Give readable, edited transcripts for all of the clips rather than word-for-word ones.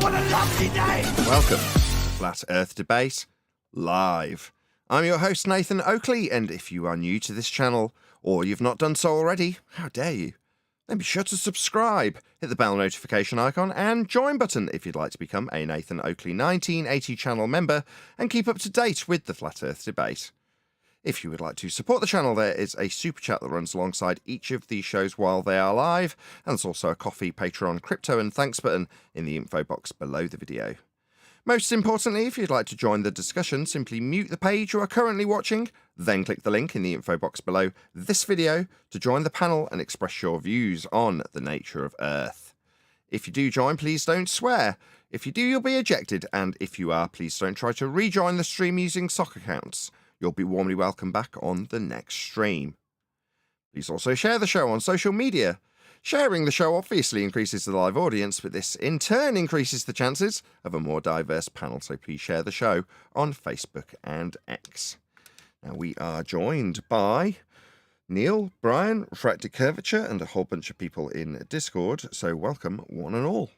What a lovely day! Welcome to Flat Earth Debate Live. I'm your host, Nathan Oakley, and if you are new to this channel, or you've not done so already, how dare you? Then be sure to subscribe, hit the bell notification icon, and join button if you'd like to become a Nathan Oakley 1980 channel member and keep up to date with the Flat Earth Debate. If you would like to support the channel, there is a super chat that runs alongside each of these shows while they are live, and there's also a Coffee, Patreon, crypto and thanks button in the info box below the video. Most importantly, if you'd like to join the discussion, simply mute the page you are currently watching, then click the link in the info box below this video to join the panel and express your views on the nature of Earth. If you do join, please don't swear. If you do, you'll be ejected, and if you are, please don't try to rejoin the stream using sock accounts. You'll be warmly welcome back on the next stream. Please also share the show on social media. Sharing the show obviously increases the live audience, but this in turn increases the chances of a more diverse panel, so please share the show on Facebook and X. Now we are joined by Neil, Brian, Refracted Curvature, and a whole bunch of people in Discord, so welcome one and all.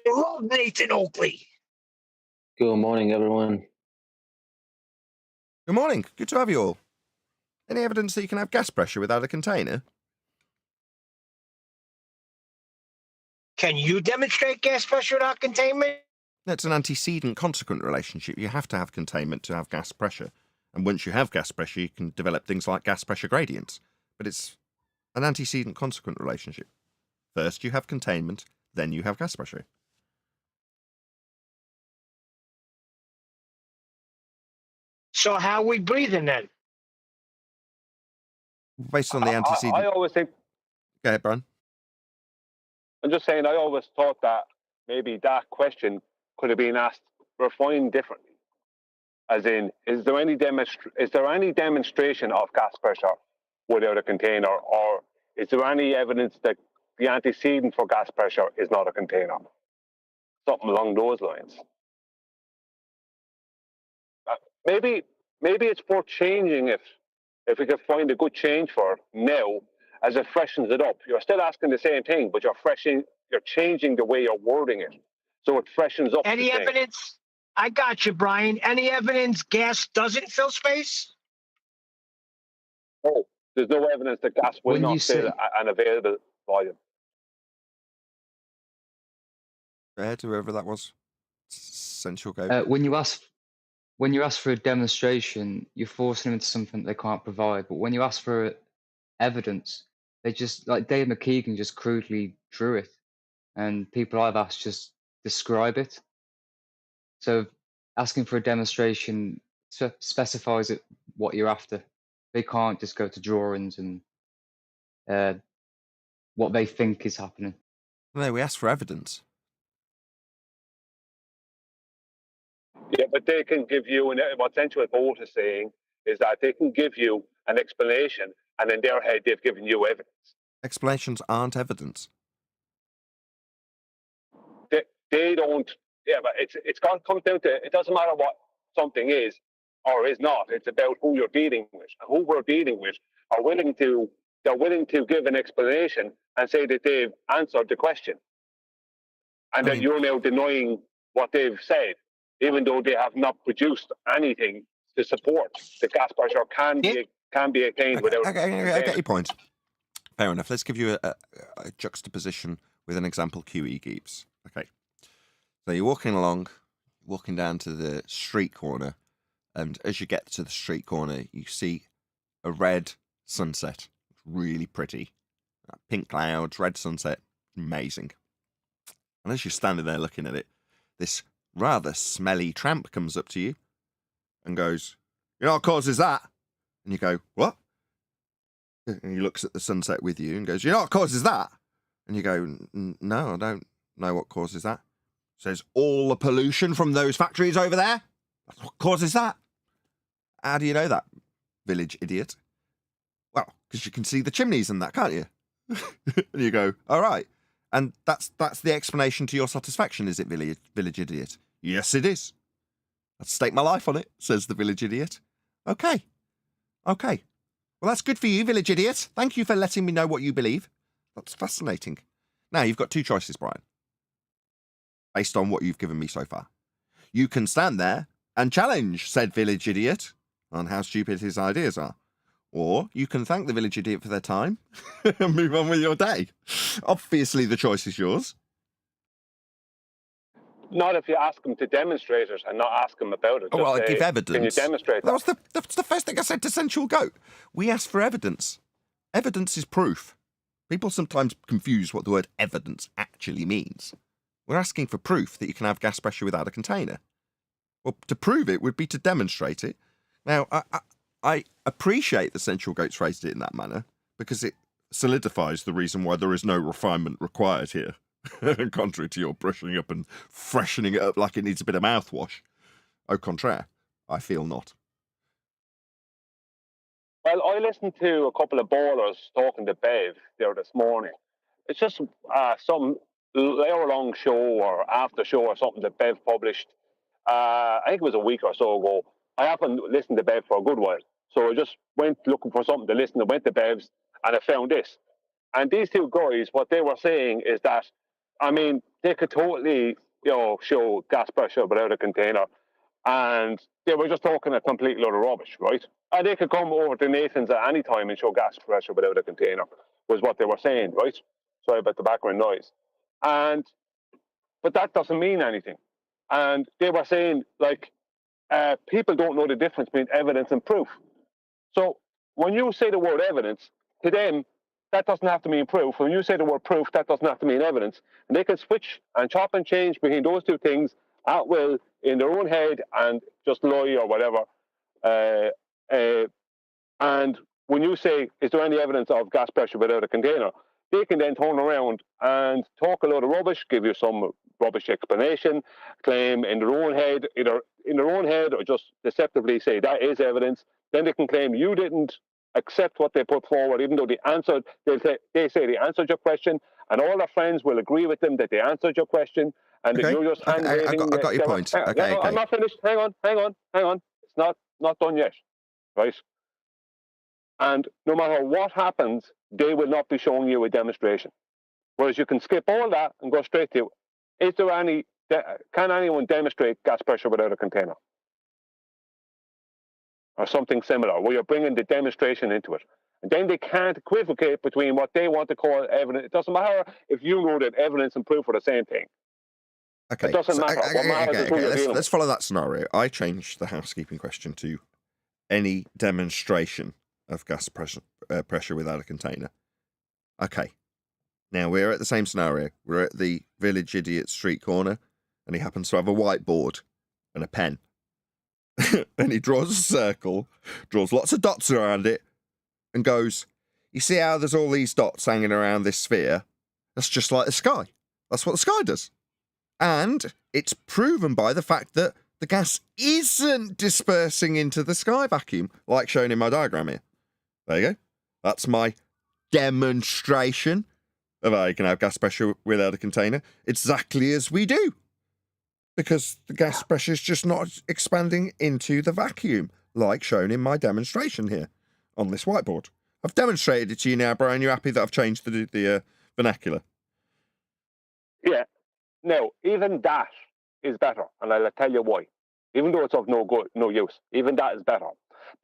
Love Nathan Oakley. Good morning, everyone. Good morning, good to have you all. Any evidence that you can have gas pressure without a container? Can you demonstrate gas pressure without containment? That's an antecedent-consequent relationship. You have to have containment to have gas pressure. And once you have gas pressure, you can develop things like gas pressure gradients. But it's an antecedent-consequent relationship. First you have containment, then you have gas pressure. So how are we breathing then? Based on the antecedent... I always think... Go ahead, Brian. I'm just saying, I always thought that maybe that question could have been asked, refined differently. As in, is there any demonstration of gas pressure without a container, or is there any evidence that the antecedent for gas pressure is not a container? Something along those lines. Maybe it's worth changing it if we could find a good change for it now, as it freshens it up. You're still asking the same thing, but you're changing the way you're wording it, so it freshens up. Any evidence? I got you, Brian. Any evidence gas doesn't fill space? Oh, there's no evidence that gas will not fill an available volume. Go ahead, whoever that was. Essential go. When you ask for a demonstration, you're forcing them into something they can't provide. But when you ask for evidence, they just, like Dave McKeegan just crudely drew it, and people I've asked just describe it. So asking for a demonstration specifies it what you're after. They can't just go to drawings and what they think is happening. No, we asked for evidence. Yeah, but they can give you, and what Central Vote is saying is that they can give you an explanation, and in their head they've given you evidence. Explanations aren't evidence. They don't. Yeah, but it comes down to, it doesn't matter what something is or is not. It's about who you're dealing with. And who we're dealing with they're willing to give an explanation and say that they've answered the question, and that you're now denying what they've said, even though they have not produced anything to support the gas pressure can be attained without. I get your point. Fair enough. Let's give you a juxtaposition with an example QE gives. Okay. So you're walking along, walking down to the street corner, and as you get to the street corner, you see a red sunset. It's really pretty. Pink clouds, red sunset, amazing. And as you're standing there looking at it, this rather smelly tramp comes up to you and goes, "You know what causes that?" And you go, "What?" And he looks at the sunset with you and goes, "You know what causes that?" And you go, "No, I don't know what causes that." Says, "All the pollution from those factories over there, that's what causes that." How do you know that, village idiot? Well, because you can see the chimneys and that, can't you? And you go, "All right." And that's the explanation to your satisfaction, is it, village idiot? "Yes, it is. I'd stake my life on it," says the village idiot. Okay. Okay. Well, that's good for you, village idiot. Thank you for letting me know what you believe. That's fascinating. Now, you've got two choices, Brian, based on what you've given me so far. You can stand there and challenge said village idiot on how stupid his ideas are. Or you can thank the village idiot for their time and move on with your day. Obviously, the choice is yours. Not if you ask them to demonstrate it and not ask them about it. Oh, well, I Just say, give evidence. Can you demonstrate That that? that's the first thing I said to Sensual Goat. We asked for evidence. Evidence is proof. People sometimes confuse what the word evidence actually means. We're asking for proof that you can have gas pressure without a container. Well, to prove it would be to demonstrate it. Now, I appreciate that Sensual Goat's phrased it in that manner because it solidifies the reason why there is no refinement required here. Contrary to your brushing up and freshening it up like it needs a bit of mouthwash. Au contraire, I feel not. Well, I listened to a couple of ballers talking to Bev there this morning. It's just some hour-long show or after show or something that Bev published. I think it was a week or so ago. I haven't listened to Bev for a good while. So I just went looking for something to listen to, went to Bev's, and I found this. And these two guys, what they were saying is that, I mean, they could totally, show gas pressure without a container. And they were just talking a complete load of rubbish, right? And they could come over to Nathan's at any time and show gas pressure without a container, was what they were saying, right? Sorry about the background noise. But that doesn't mean anything. And they were saying, like, people don't know the difference between evidence and proof. So when you say the word evidence, to them, that doesn't have to mean proof. When you say the word proof, that doesn't have to mean evidence. And they can switch and chop and change between those two things at will in their own head and just lie or whatever. And when you say, is there any evidence of gas pressure without a container? They can then turn around and talk a load of rubbish, give you some rubbish explanation, claim in their own head, either in their own head or just deceptively say that is evidence. Then they can claim you didn't accept what they put forward, even though they say they answered your question, and all their friends will agree with them that they answered your question, and that you're just hand waving. I got your point. Okay. I'm not finished. Hang on. It's not done yet, right? And no matter what happens, they will not be showing you a demonstration. Whereas you can skip all that and go straight to, can anyone demonstrate gas pressure without a container? Or something similar, where you're bringing the demonstration into it. And then they can't equivocate between what they want to call evidence. It doesn't matter if you know that evidence and proof are the same thing. Okay. It doesn't matter. What matters is who you're dealing let's follow that scenario. I changed the housekeeping question to any demonstration of gas pressure without a container. Okay. Now we're at the same scenario. We're at the village idiot street corner, and he happens to have a whiteboard and a pen. And he draws a circle, draws lots of dots around it, and goes, you see how there's all these dots hanging around this sphere? That's just like the sky. That's what the sky does. And it's proven by the fact that the gas isn't dispersing into the sky vacuum, like shown in my diagram here. There you go. That's my demonstration of how you can have gas pressure without a container, exactly as we do. Because the gas pressure is just not expanding into the vacuum, like shown in my demonstration here on this whiteboard. I've demonstrated it to you now, Brian. You happy that I've changed the vernacular? Yeah. No, even that is better, and I'll tell you why. Even though it's of no use, even that is better.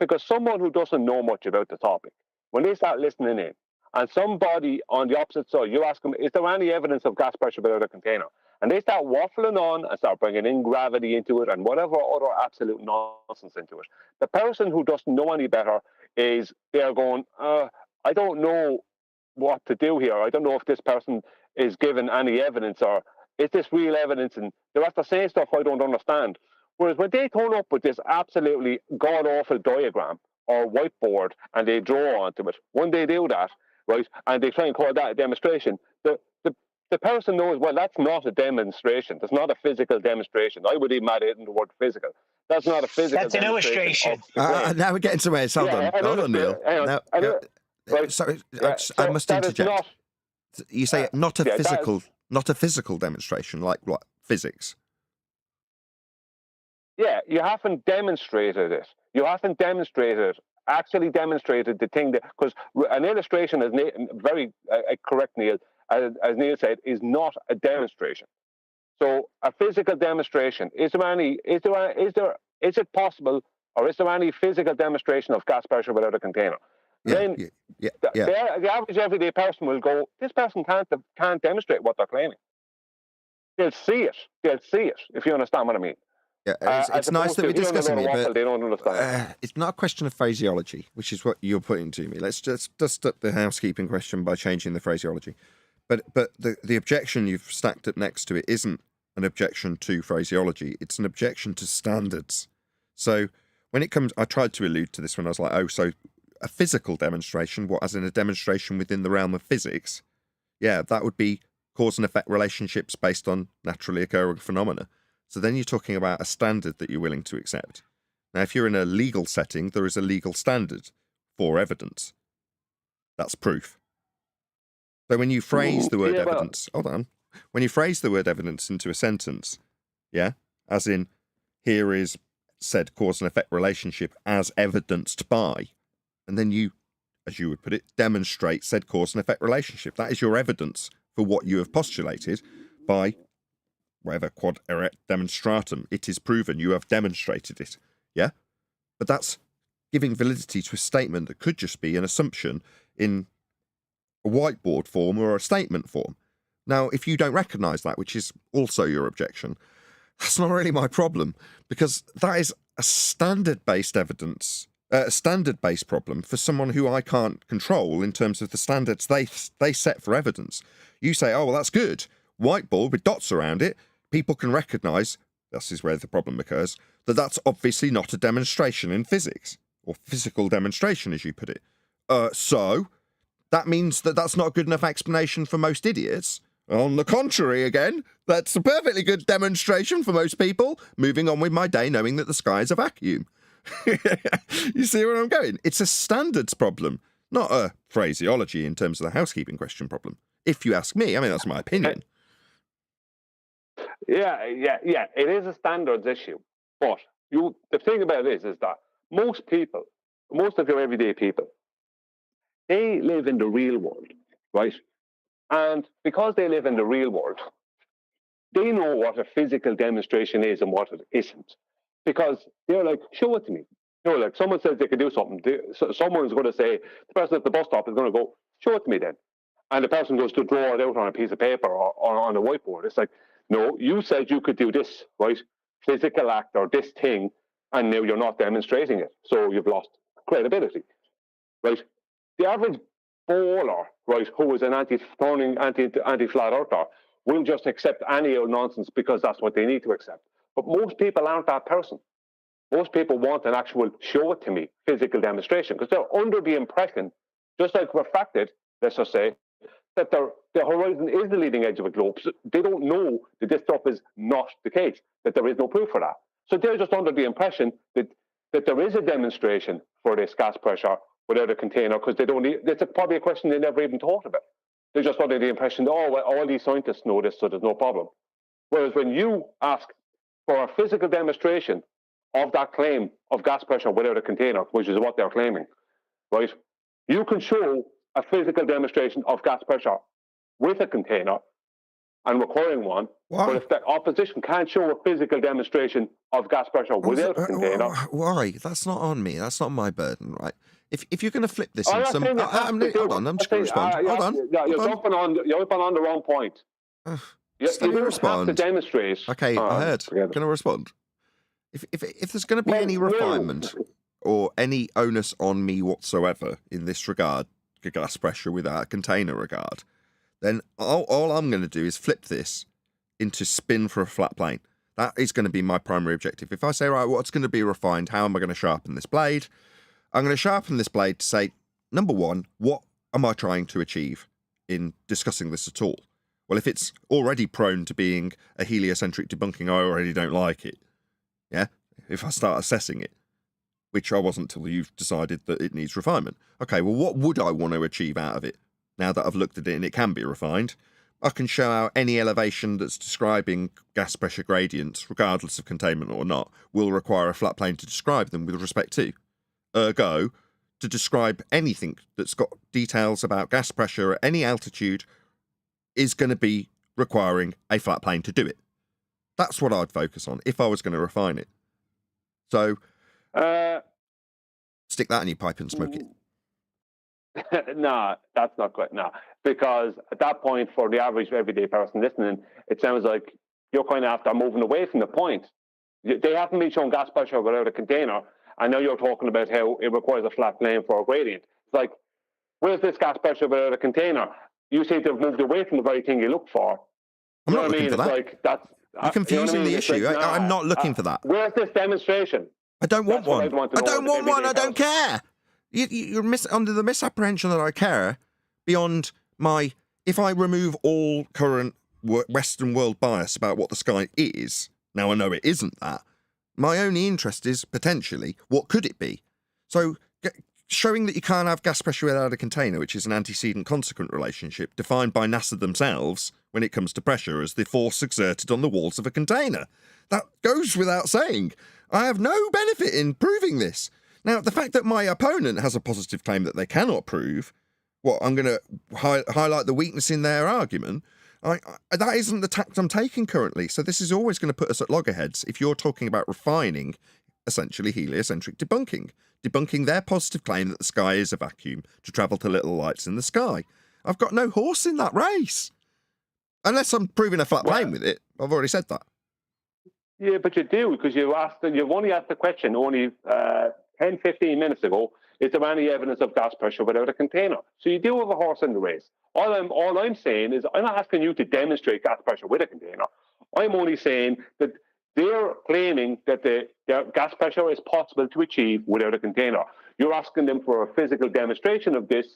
Because someone who doesn't know much about the topic, when they start listening in, and somebody on the opposite side, you ask them, is there any evidence of gas pressure without a container? And they start waffling on and start bringing in gravity into it and whatever other absolute nonsense into it. The person who doesn't know any better is they're going, I don't know what to do here. I don't know if this person is given any evidence or is this real evidence? And they're after saying stuff I don't understand. Whereas when they turn up with this absolutely god-awful diagram or whiteboard and they draw onto it, when they do that, right, and they try and call that a demonstration, the person knows, well, that's not a demonstration. That's not a physical demonstration. I would even add it in the word physical. That's not a physical That's an illustration. Now we're getting somewhere. Hold on, Neil. Sorry, I must interject. You say not a physical demonstration, like what? Physics? Yeah, you haven't demonstrated it. You haven't demonstrated actually demonstrated the thing that, because an illustration, as very correct, Neil, as Neil said, is not a demonstration. So a physical demonstration, is it possible, or is there any physical demonstration of gas pressure without a container? Then the average everyday person will go, this person can't demonstrate what they're claiming. They'll see it, if you understand what I mean. Yeah, it's nice that we're discussing it, but they don't understand. it's not a question of phraseology, which is what you're putting to me. Let's just dust up the housekeeping question by changing the phraseology. But the objection you've stacked up next to it isn't an objection to phraseology. It's an objection to standards. So when it comes, I tried to allude to this when I was like, oh, so a physical demonstration, what, as in a demonstration within the realm of physics? Yeah, that would be cause and effect relationships based on naturally occurring phenomena. So then you're talking about a standard that you're willing to accept. Now, if you're in a legal setting, there is a legal standard for evidence. That's proof. So when you phrase the word evidence, hold on. When you phrase the word evidence into a sentence, yeah, as in, here is said cause and effect relationship as evidenced by, and then you, as you would put it, demonstrate said cause and effect relationship. That is your evidence for what you have postulated by whatever quod erat demonstratum. It is proven, you have demonstrated it, yeah? But that's giving validity to a statement that could just be an assumption in a whiteboard form or a statement form. Now, if you don't recognise that, which is also your objection, that's not really my problem, because that is a standard-based evidence, a standard-based problem for someone who I can't control in terms of the standards they set for evidence. You say, oh, well, that's good. Whiteboard with dots around it, people can recognise, this is where the problem occurs, that that's obviously not a demonstration in physics, or physical demonstration, as you put it. So that means that that's not a good enough explanation for most idiots. On the contrary, again, that's a perfectly good demonstration for most people, moving on with my day knowing that the sky is a vacuum. You see where I'm going? It's a standards problem, not a phraseology in terms of the housekeeping question problem. If you ask me, I mean, that's my opinion. Yeah, it is a standards issue. But the thing about it is that most of your everyday people, they live in the real world, right? And because they live in the real world, they know what a physical demonstration is and what it isn't. Because they're like, show it to me. You know, like someone says they can do something. Someone's going to say, the person at the bus stop is going to go, show it to me then. And the person goes to draw it out on a piece of paper or on a whiteboard. It's like, no, you said you could do this, right? Physical act or this thing, and now you're not demonstrating it. So you've lost credibility, right? The average bowler, right, who is an anti-flat earther, will just accept any old nonsense because that's what they need to accept. But most people aren't that person. Most people want an actual show it to me physical demonstration because they're under the impression, just like refracted, let's just say, that the horizon is the leading edge of a globe. So they don't know that this stuff is not the case, that there is no proof for that. So they're just under the impression that there is a demonstration for this gas pressure without a container because they don't need, it's probably a question they never even thought about. They're just under the impression, oh, well, all these scientists know this, so there's no problem. Whereas when you ask for a physical demonstration of that claim of gas pressure without a container, which is what they're claiming, right? You can show a physical demonstration of gas pressure with a container and requiring one. Why? But if the opposition can't show a physical demonstration of gas pressure without a container... Why? That's not on me. That's not my burden, right? If you're going to flip this in some... hold on, I'm just going to respond. Hold on. You're jumping on the wrong point. You don't have to demonstrate... Okay, I heard. Going to respond. If there's going to be any refinement or any onus on me whatsoever in this regard, gas pressure without a container regard, then all I'm going to do is flip this into spin for a flat plane. That is going to be my primary objective. If I say, right, what's going to be refined? How am I going to sharpen this blade? I'm going to sharpen this blade to say, number one, what am I trying to achieve in discussing this at all? Well, if it's already prone to being a heliocentric debunking, I already don't like it. Yeah? If I start assessing it, which I wasn't till you've decided that it needs refinement. Okay, well, what would I want to achieve out of it? Now that I've looked at it and it can be refined, I can show out any elevation that's describing gas pressure gradients, regardless of containment or not, will require a flat plane to describe them with respect to. Ergo, to describe anything that's got details about gas pressure at any altitude is going to be requiring a flat plane to do it. That's what I'd focus on if I was going to refine it. So, stick that in your pipe and smoke it. Nah, that's not quite. Nah, because at that point, for the average everyday person listening, it sounds like you're kind of after moving away from the point. They haven't been shown gas pressure without a container. I know you're talking about how it requires a flat plane for a gradient. It's like, where's this gas pressure without a container? You seem to have moved away from the very thing you look for. I'm not looking for that. Like, that's, you're confusing the issue. Like, I'm not looking for that. Where's this demonstration? I don't want one. I don't want one. I don't care. You're under the misapprehension that I care beyond my... If I remove all current Western world bias about what the sky is, now I know it isn't that, my only interest is, potentially, what could it be? So, showing that you can't have gas pressure without a container, which is an antecedent-consequent relationship defined by NASA themselves when it comes to pressure as the force exerted on the walls of a container. That goes without saying. I have no benefit in proving this. Now, the fact that my opponent has a positive claim that they cannot prove, I'm going to highlight the weakness in their argument. That isn't the tact I'm taking currently. So this is always going to put us at loggerheads if you're talking about refining, essentially, heliocentric debunking their positive claim that the sky is a vacuum to travel to little lights in the sky. I've got no horse in that race. Unless I'm proving a flat plane with it. I've already said that. Yeah, but you do, because you've only asked the question only 10, 15 minutes ago, is there any evidence of gas pressure without a container? So you do have a horse in the race. All I'm saying is, I'm not asking you to demonstrate gas pressure with a container. I'm only saying that they're claiming that the gas pressure is possible to achieve without a container. You're asking them for a physical demonstration of this,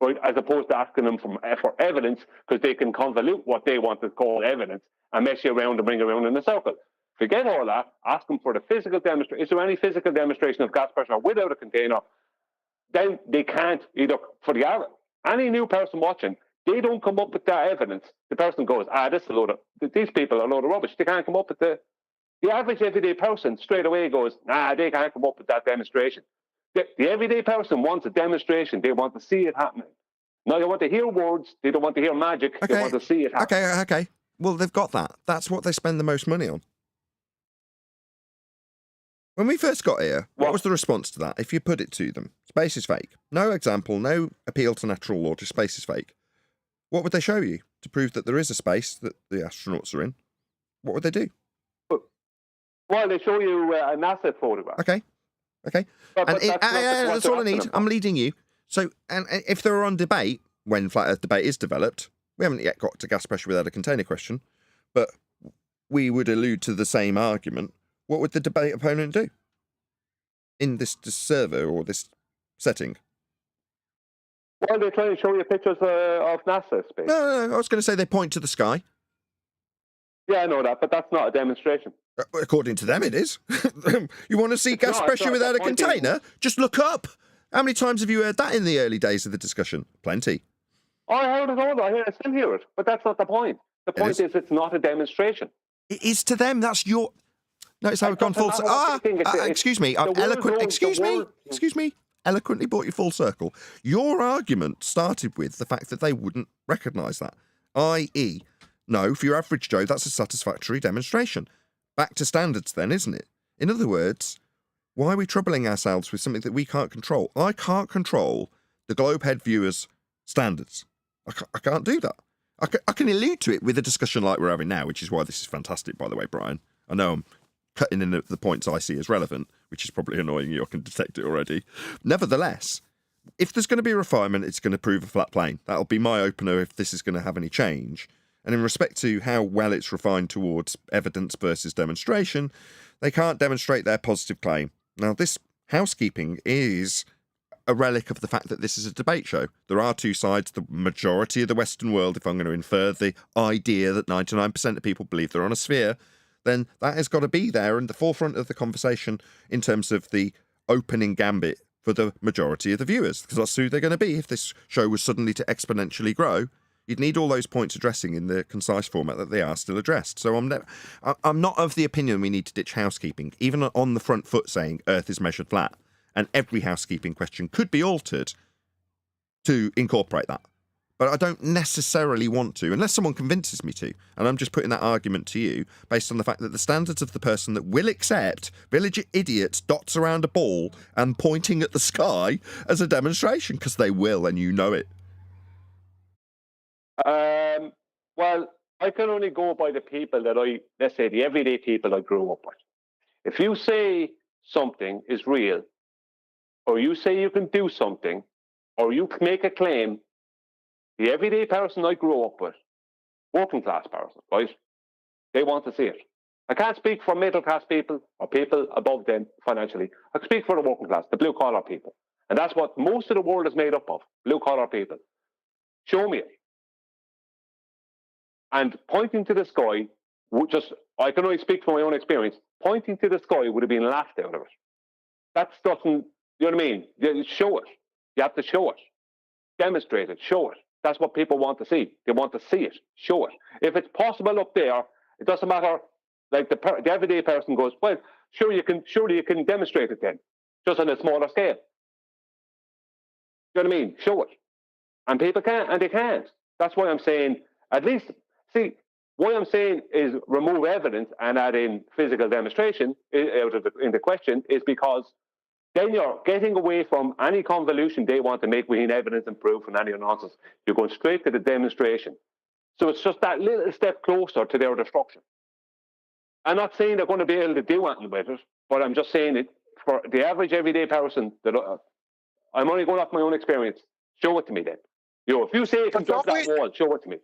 right, as opposed to asking them for evidence, because they can convolute what they want to call evidence and mess you around and bring you around in a circle. Forget all that. Ask them for the physical demonstration. Is there any physical demonstration of gas pressure without a container? Then they can't, either for the average. Any new person watching, they don't come up with that evidence. The person goes, these people are a load of rubbish. They can't come up with the average everyday person straight away goes, they can't come up with that demonstration. The everyday person wants a demonstration. They want to see it happening. No, they want to hear words. They don't want to hear magic. Okay. They want to see it happen. Okay. Well, they've got that. That's what they spend the most money on. When we first got here, what was the response to that? If you put it to them, space is fake. No example, no appeal to natural law, just space is fake. What would they show you to prove that there is a space that the astronauts are in? What would they do? Well, they show you a NASA photograph. Okay. That's all I need. I'm leading you. So, and if they're on debate, when Flat Earth debate is developed, we haven't yet got to gas pressure without a container question, but we would allude to the same argument. What would the debate opponent do in this server or this setting? Well, they're trying to show you pictures of NASA space. No, I was going to say they point to the sky. Yeah, I know that, but that's not a demonstration. According to them, it is. You want to see gas pressure without a container? Just look up. How many times have you heard that in the early days of the discussion? Plenty. I heard it all. I still hear it, but that's not the point. The point is it's not a demonstration. It is to them. That's your... Notice how we've gone full circle. Excuse me. Excuse me. Eloquently brought you full circle. Your argument started with the fact that they wouldn't recognise that. I.e., no, for your average Joe, that's a satisfactory demonstration. Back to standards then, isn't it? In other words, why are we troubling ourselves with something that we can't control? I can't control the Globehead viewers' standards. I can't do that. I can allude to it with a discussion like we're having now, which is why this is fantastic, by the way, Brian. I know I'm cutting in the points I see as relevant, which is probably annoying you. I can detect it already. Nevertheless, if there's going to be a refinement, it's going to prove a flat plane. That'll be my opener if this is going to have any change. And in respect to how well it's refined towards evidence versus demonstration, they can't demonstrate their positive claim. Now, this housekeeping is a relic of the fact that this is a debate show. There are two sides. The majority of the Western world, if I'm going to infer the idea that 99% of people believe they're on a sphere, then that has got to be there in the forefront of the conversation in terms of the opening gambit for the majority of the viewers, because that's who they're going to be. If this show was suddenly to exponentially grow, you'd need all those points addressing in the concise format that they are still addressed. So I'm not of the opinion we need to ditch housekeeping, even on the front foot saying Earth is measured flat, and every housekeeping question could be altered to incorporate that. But I don't necessarily want to, unless someone convinces me to. And I'm just putting that argument to you based on the fact that the standards of the person that will accept village idiots dots around a ball and pointing at the sky as a demonstration, because they will, and you know it. Well, I can only go by the people that let's say the everyday people I grew up with. If you say something is real, or you say you can do something, or you make a claim, the everyday person I grew up with, working class person, right? They want to see it. I can't speak for middle class people or people above them financially. I can speak for the working class, the blue collar people. And that's what most of the world is made up of, blue collar people. Show me it. And pointing to the sky, I can only speak from my own experience, pointing to the sky would have been laughed out of it. That doesn't, you know what I mean? You show it. You have to show it. Demonstrate it. Show it. That's what people want to see. They want to see it. Show it. If it's possible up there, it doesn't matter. Like the everyday person goes, well, surely you can demonstrate it then, just on a smaller scale. You know what I mean? Show it. And people can't, and they can't. That's why I'm saying, at least, see, what I'm saying is remove evidence and add in physical demonstration in the question is because then you're getting away from any convolution they want to make between evidence and proof and any nonsense. You're going straight to the demonstration. So it's just that little step closer to their destruction. I'm not saying they're going to be able to do anything with it, but I'm just saying it for the average everyday person that I'm only going off my own experience. Show it to me then. You know, if you say you can jump that wall, show it to me.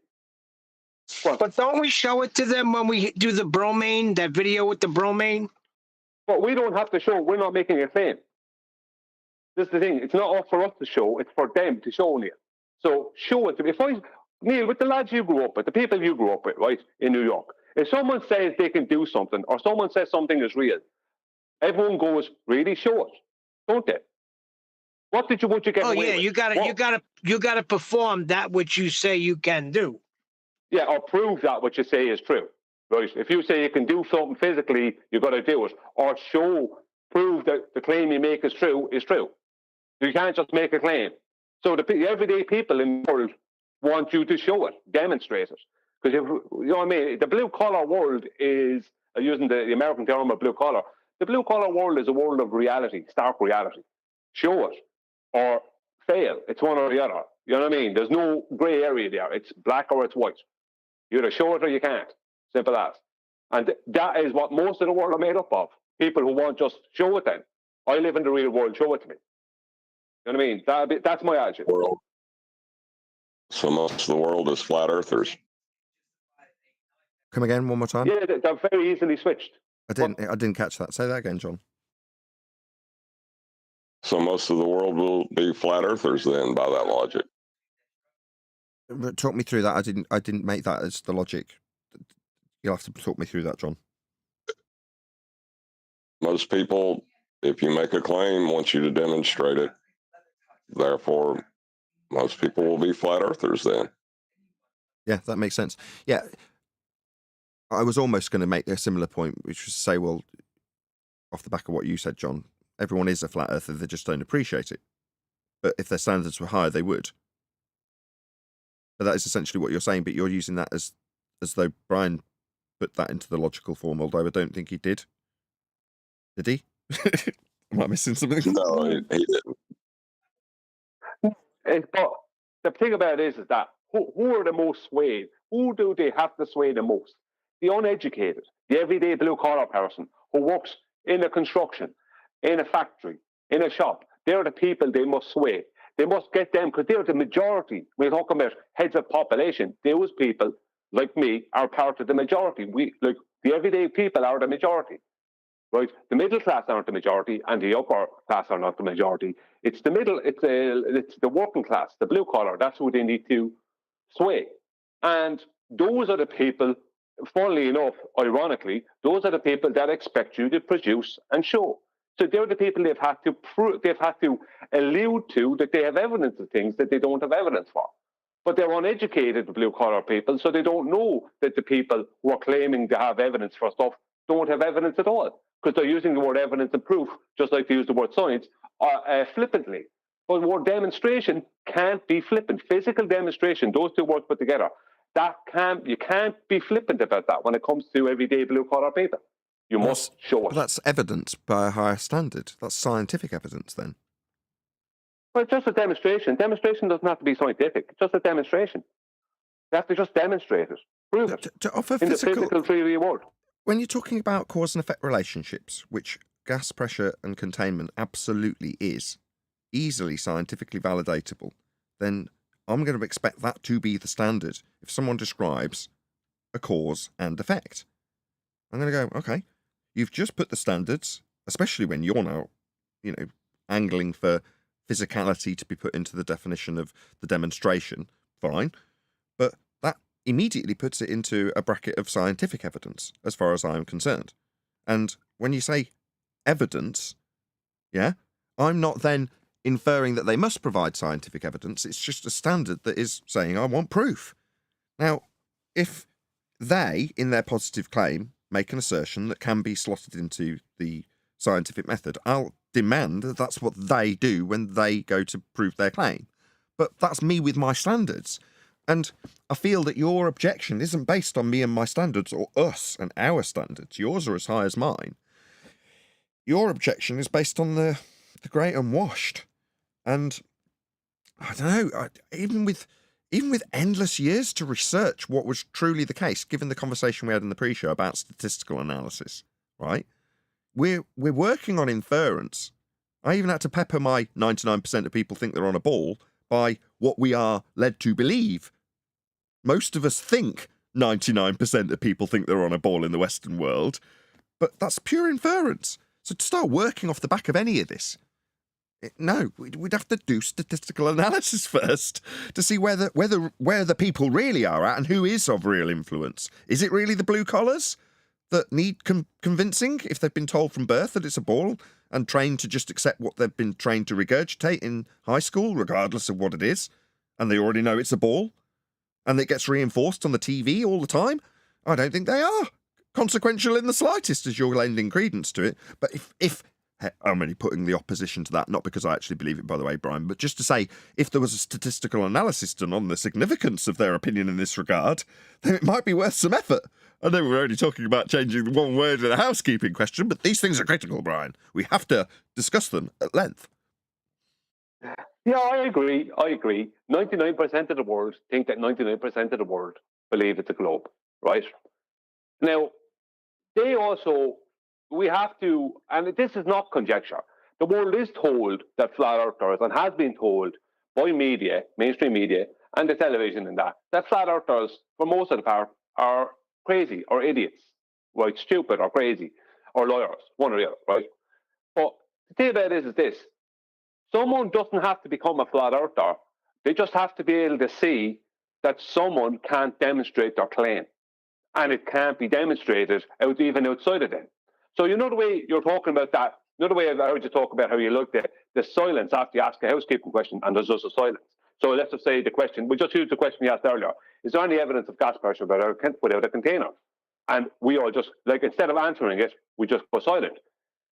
But don't we show it to them when we do the bromine, that video with the bromine? But we don't have to show. We're not making a claim. This is the thing. It's not up for us to show. It's for them to show, Neil. So show it to me. Neil, with the lads you grew up with, the people you grew up with, right, in New York, if someone says they can do something or someone says something is real, everyone goes, really? Show it. Don't they? What would you get away with? you gotta perform that which you say you can do. Yeah, or prove that what you say is true. Right? If you say you can do something physically, you've got to do it. Or prove that the claim you make is true. You can't just make a claim. So the everyday people in the world want you to show it, demonstrate it. Because you know what I mean? The blue collar world is, using the American term of blue collar, the blue collar world is a world of reality, stark reality. Show it or fail. It's one or the other. You know what I mean? There's no grey area there. It's black or it's white. You either show it or you can't. Simple as. And that is what most of the world are made up of. People who want just show it then. I live in the real world, show it to me. You know what I mean? That's my attitude. So most of the world is flat earthers. Come again, one more time? Yeah, they're very easily switched. I didn't catch that. Say that again, John. So most of the world will be flat earthers then, by that logic. Talk me through that. I didn't make that as the logic. You'll have to talk me through that, John. Most people, if you make a claim, want you to demonstrate it. Therefore, most people will be flat earthers then. Yeah, that makes sense. Yeah. I was almost going to make a similar point, which was to say, well, off the back of what you said, John, everyone is a flat earther, they just don't appreciate it. But if their standards were higher, they would. But that is essentially what you're saying, but you're using that as though Brian put that into the logical form, although I don't think he did. Did he? Am I missing something? No, he didn't. But the thing about it is that who are the most swayed? Who do they have to sway the most? The uneducated, the everyday blue-collar person who works in a construction, in a factory, in a shop. They're the people they must sway. They must get them, because they're the majority. We're talking about heads of population. Those people, like me, are part of the majority. Like the everyday people are the majority. Right? The middle class aren't the majority, and the upper class are not the majority. It's the middle, it's the working class, the blue collar. That's who they need to sway. And those are the people, funnily enough, ironically, those are the people that expect you to produce and show. So they're the people they've had to allude to that they have evidence of things that they don't have evidence for. But they're uneducated, the blue collar people, so they don't know that the people who are claiming to have evidence for stuff don't have evidence at all, because they're using the word evidence and proof, just like they use the word science, flippantly. But the word demonstration can't be flippant. Physical demonstration, those two words put together, you can't be flippant about that when it comes to everyday blue-collar people. You must show it. But that's evidence by a higher standard. That's scientific evidence then. Well, it's just a demonstration. Demonstration doesn't have to be scientific. It's just a demonstration. You have to just demonstrate it. Prove it. To offer in the physical 3D world. When you're talking about cause and effect relationships, which gas pressure and containment absolutely is, easily scientifically validatable, then I'm going to expect that to be the standard if someone describes a cause and effect. I'm going to go, okay, you've just put the standards, especially when you're now, angling for physicality to be put into the definition of the demonstration, fine, but that immediately puts it into a bracket of scientific evidence, as far as I'm concerned. And when you say evidence, I'm not then inferring that they must provide scientific evidence. It's just a standard that is saying, I want proof. Now, if they, in their positive claim, make an assertion that can be slotted into the scientific method, I'll demand that that's what they do when they go to prove their claim. But that's me with my standards. And I feel that your objection isn't based on me and my standards, or us and our standards. Yours are as high as mine. Your objection is based on the great unwashed. And I don't know, even with endless years to research what was truly the case, given the conversation we had in the pre-show about statistical analysis, right? We're working on inference. I even had to pepper my 99% of people think they're on a ball by what we are led to believe. Most of us think 99% of people think they're on a ball in the Western world, but that's pure inference. So to start working off the back of any of this, no, we'd have to do statistical analysis first to see where the people really are at and who is of real influence. Is it really the blue collars that need convincing if they've been told from birth that it's a ball and trained to just accept what they've been trained to regurgitate in high school, regardless of what it is, and they already know it's a ball, and it gets reinforced on the TV all the time? I don't think they are consequential in the slightest as you're lending credence to it. But if I'm only putting the opposition to that, not because I actually believe it, by the way, Brian, but just to say, if there was a statistical analysis done on the significance of their opinion in this regard, then it might be worth some effort. I know we're only talking about changing one word in a housekeeping question, but these things are critical, Brian. We have to discuss them at length. Yeah, I agree. 99% of the world think that 99% of the world believe it's a globe, right? Now, we have to, and this is not conjecture, the world is told that flat earthers, and has been told by media, mainstream media, and the television and that flat earthers, for most of the part, are crazy or idiots, right? Stupid or crazy or liars, one or the other, right? But the thing about it is this: someone doesn't have to become a flat earther. They just have to be able to see that someone can't demonstrate their claim, and it can't be demonstrated even outside of them. So you know the way you're talking about that. Another way I've heard you talk about how you looked at the silence after you ask a housekeeping question, and there's just a silence. So let's just say the question, we just used the question you asked earlier: is there any evidence of gas pressure without a container? And we all just, instead of answering it, we just go silent.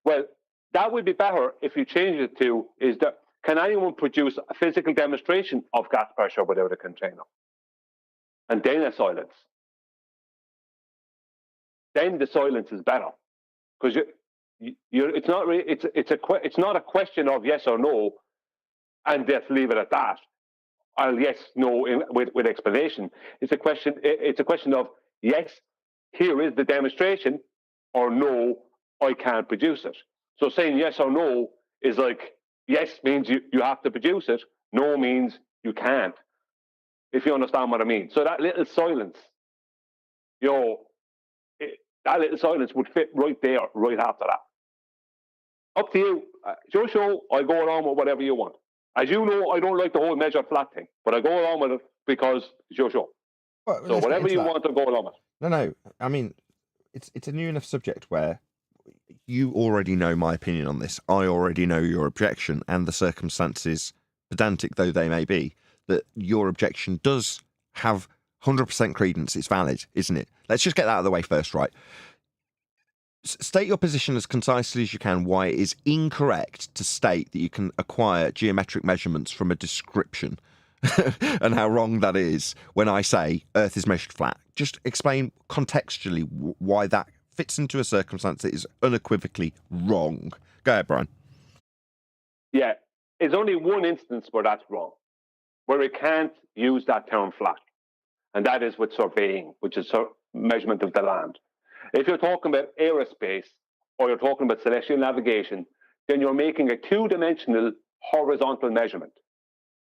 Well, that would be better if you change it to, can anyone produce a physical demonstration of gas pressure without a container? And then a silence. Then the silence is better. Because it's not a question of yes or no, and just leave it at that. I'll yes, no with explanation. It's a question of yes, here is the demonstration, or no, I can't produce it. So saying yes or no is like, yes means you have to produce it, no means you can't. If you understand what I mean. So that little silence, that little silence would fit right there, right after that. Up to you. It's your show. I go along with whatever you want. As you know, I don't like the whole measured flat thing, but I go along with it because it's your show. Well, so whatever you want to go along with. No. I mean, it's a new enough subject where you already know my opinion on this. I already know your objection, and the circumstances, pedantic though they may be, that your objection does have 100% credence. It's valid, isn't it? Let's just get that out of the way first, right? State your position as concisely as you can why it is incorrect to state that you can acquire geometric measurements from a description and how wrong that is when I say Earth is measured flat. Just explain contextually why that fits into a circumstance that is unequivocally wrong. Go ahead, Brian. Yeah, it's only one instance where that's wrong, where we can't use that term flat, and that is with surveying, which is measurement of the land. If you're talking about aerospace or you're talking about celestial navigation, then you're making a two-dimensional horizontal measurement,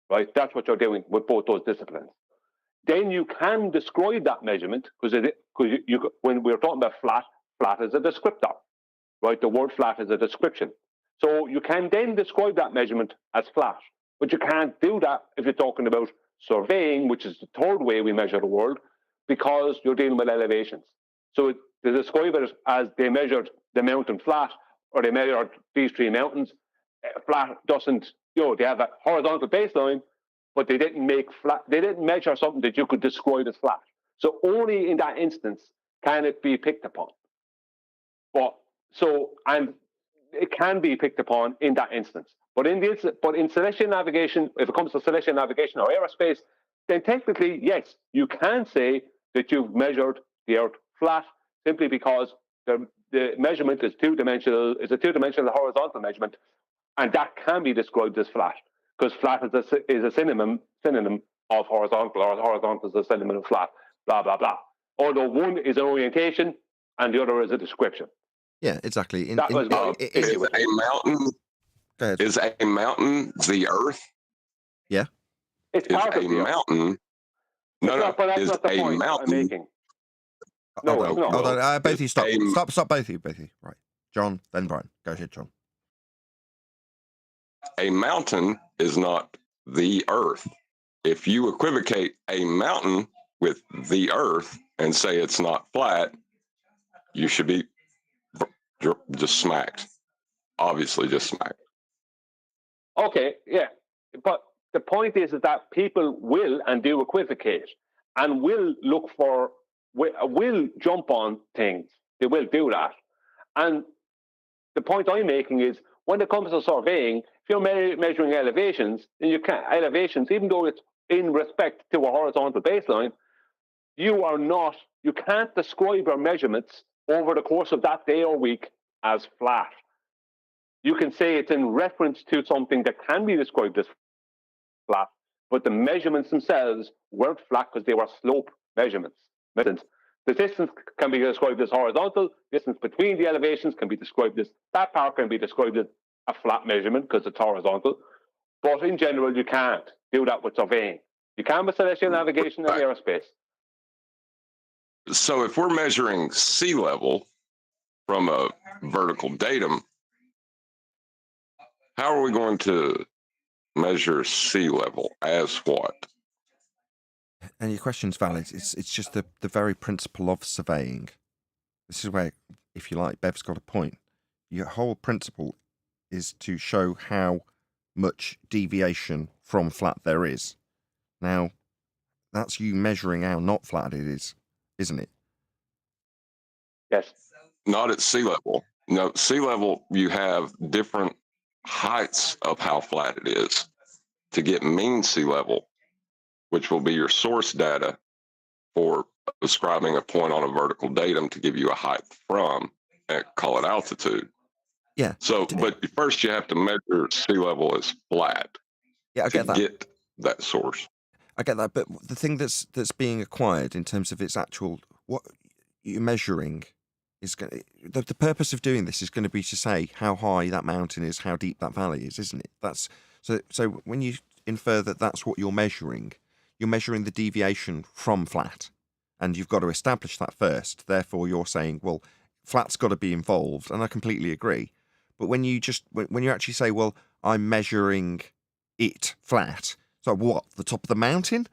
right? That's what you're doing with both those disciplines. Then you can describe that measurement because when we're talking about flat, flat is a descriptor, right? The word flat is a description. So you can then describe that measurement as flat, but you can't do that if you're talking about surveying, which is the third way we measure the world, because you're dealing with elevations. So to describe it as they measured the mountain flat, or they measured these three mountains, flat doesn't, they have a horizontal baseline, but they didn't measure something that you could describe as flat. So only in that instance can it be picked upon. And it can be picked upon in that instance. But in celestial navigation, if it comes to celestial navigation or aerospace, then technically, yes, you can say that you've measured the Earth flat simply because the measurement is two-dimensional, is a two-dimensional horizontal measurement, and that can be described as flat, because flat is a synonym of horizontal, or horizontal is a synonym of flat, blah, blah, blah. Although one is an orientation and the other is a description. Yeah, exactly. Is a mountain? Go ahead. Is a mountain the Earth? Yeah. It's part of the mountain. No, but that's is not the a point mountain. I'm making. No, it's not. Both of you stop. Stop, both of you. Right. John, then Brian. Go ahead, John. A mountain is not the Earth. If you equivocate a mountain with the Earth and say it's not flat, you should be just smacked. Obviously, just smacked. Okay, yeah. But the point is that people will and do equivocate and will jump on things. They will do that. And the point I'm making is when it comes to surveying, if you're measuring elevations, then you can't, even though it's in respect to a horizontal baseline, you can't describe your measurements over the course of that day or week as flat. You can say it's in reference to something that can be described as flat, but the measurements themselves weren't flat because they were slope measurements. The distance can be described as horizontal. Distance between the elevations can be described as, that part can be described as a flat measurement because it's horizontal. But in general, you can't do that with surveying. You can with celestial navigation and aerospace. So if we're measuring sea level from a vertical datum, how are we going to measure sea level as what? And your question's valid. It's just the very principle of surveying. This is where, if you like, Bev's got a point. Your whole principle is to show how much deviation from flat there is. Now, that's you measuring how not flat it is, isn't it? Yes. Not at sea level. No, sea level, you have different heights of how flat it is to get mean sea level, which will be your source data for describing a point on a vertical datum to give you a height from, and call it altitude. Yeah. So, but first you have to measure sea level as flat. Yeah, I get that. Get that source. I get that, but the thing that's being acquired in terms of its actual, what you're measuring is going. The purpose of doing this is going to be to say how high that mountain is, how deep that valley is, isn't it? That's so when you infer that that's what you're measuring the deviation from flat, and you've got to establish that first. Therefore, you're saying, well, flat's got to be involved, and I completely agree. But when you actually say, well, I'm measuring it flat, so what, the top of the mountain?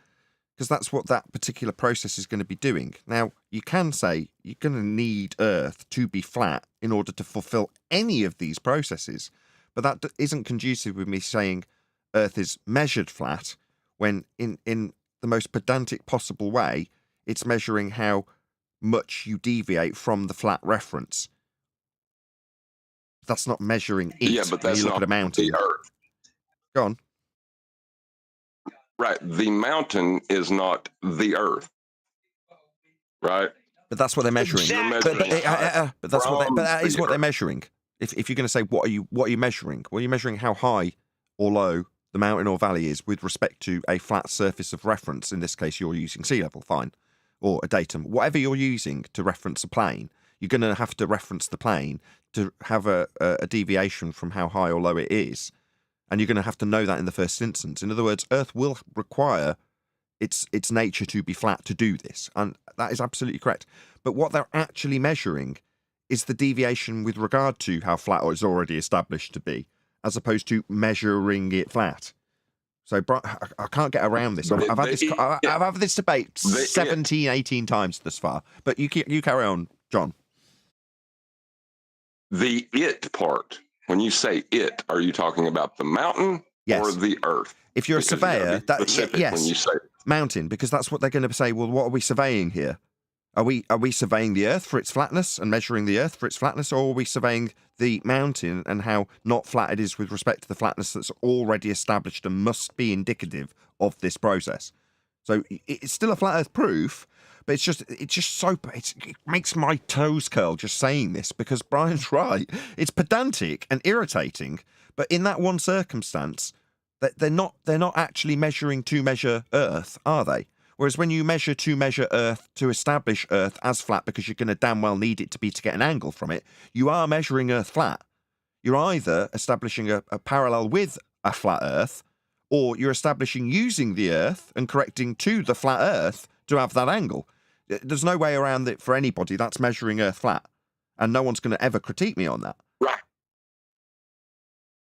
Because that's what that particular process is going to be doing. Now, you can say you're going to need Earth to be flat in order to fulfill any of these processes, but that isn't conducive with me saying Earth is measured flat when in the most pedantic possible way, it's measuring how much you deviate from the flat reference. That's not measuring it. Yeah, but when that's you look not at a mountain. the Earth. Go on. Right. The mountain is not the Earth. Right. But that's what they're measuring. Exactly. But that's what from that is the what they're Earth. measuring. If you're going to say what are you measuring? Well, you're measuring how high or low the mountain or valley is with respect to a flat surface of reference. In this case, you're using sea level, fine, or a datum. Whatever you're using to reference a plane, you're going to have to reference the plane to have a deviation from how high or low it is, and you're going to have to know that in the first instance. In other words, Earth will require its nature to be flat to do this, and that is absolutely correct. But what they're actually measuring is the deviation with regard to how flat it's already established to be, as opposed to measuring it flat. So I can't get around this. I've had this debate 17, 18 times thus far. But you carry on, John. The it part, when you say it, are you talking about the mountain or the Earth? If you're a surveyor, yes, when you say mountain, because that's what they're going to say. Well, what are we surveying here? Are we surveying the Earth for its flatness and measuring the Earth for its flatness, or are we surveying the mountain and how not flat it is with respect to the flatness that's already established and must be indicative of this process? So it's still a flat Earth proof, but it makes my toes curl just saying this, because Brian's right. It's pedantic and irritating, but in that one circumstance, they're not actually measuring to measure Earth, are they? Whereas when you measure to measure Earth to establish Earth as flat, because you're going to damn well need it to be to get an angle from it, you are measuring Earth flat. You're either establishing a parallel with a flat Earth, or you're establishing using the Earth and correcting to the flat Earth to have that angle. There's no way around it for anybody. That's measuring Earth flat. And no one's going to ever critique me on that.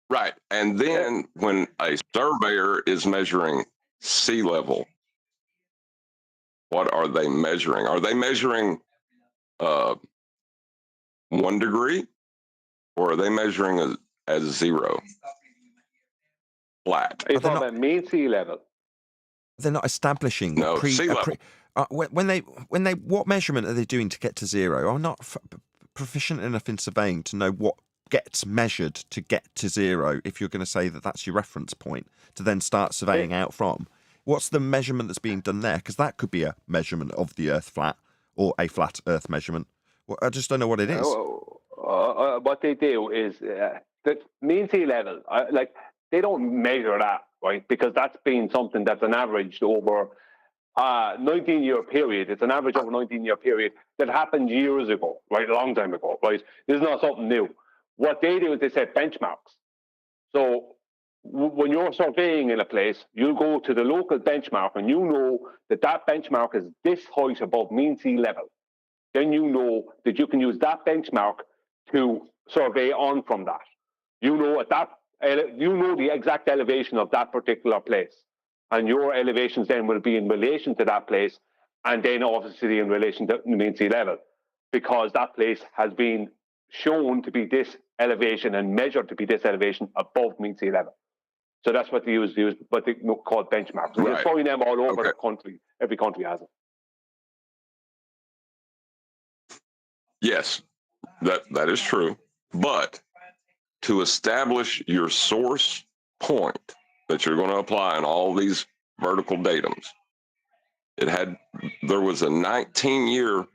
Right. And then when a surveyor is measuring sea level, what are they measuring? Are they measuring 1 degree, or are they measuring as 0? Flat. Are you talking about mean sea level? They're not establishing sea level. What measurement are they doing to get to 0? I'm not proficient enough in surveying to know what gets measured to get to 0, if you're going to say that that's your reference point to then start surveying out from. What's the measurement that's being done there? Because that could be a measurement of the Earth flat, or a flat Earth measurement. Well, I just don't know what it is. What they do is the mean sea level, they don't measure that, right? Because that's been something that's an average over 19-year period. It's an average over 19-year period that happened years ago, right? A long time ago, right? This is not something new. What they do is they set benchmarks. So when you're surveying in a place, you go to the local benchmark, and you know that that benchmark is this height above mean sea level. Then you know that you can use that benchmark to survey on from that. You know the exact elevation of that particular place, and your elevations then will be in relation to that place, and then obviously in relation to mean sea level, because that place has been shown to be this elevation and measured to be this elevation above mean sea level. So that's what they use what they call benchmarks. So You'll find them all over the country. Every country has it. Yes, that is true. But to establish your source point that you're going to apply in all these vertical datums, there was a 19-year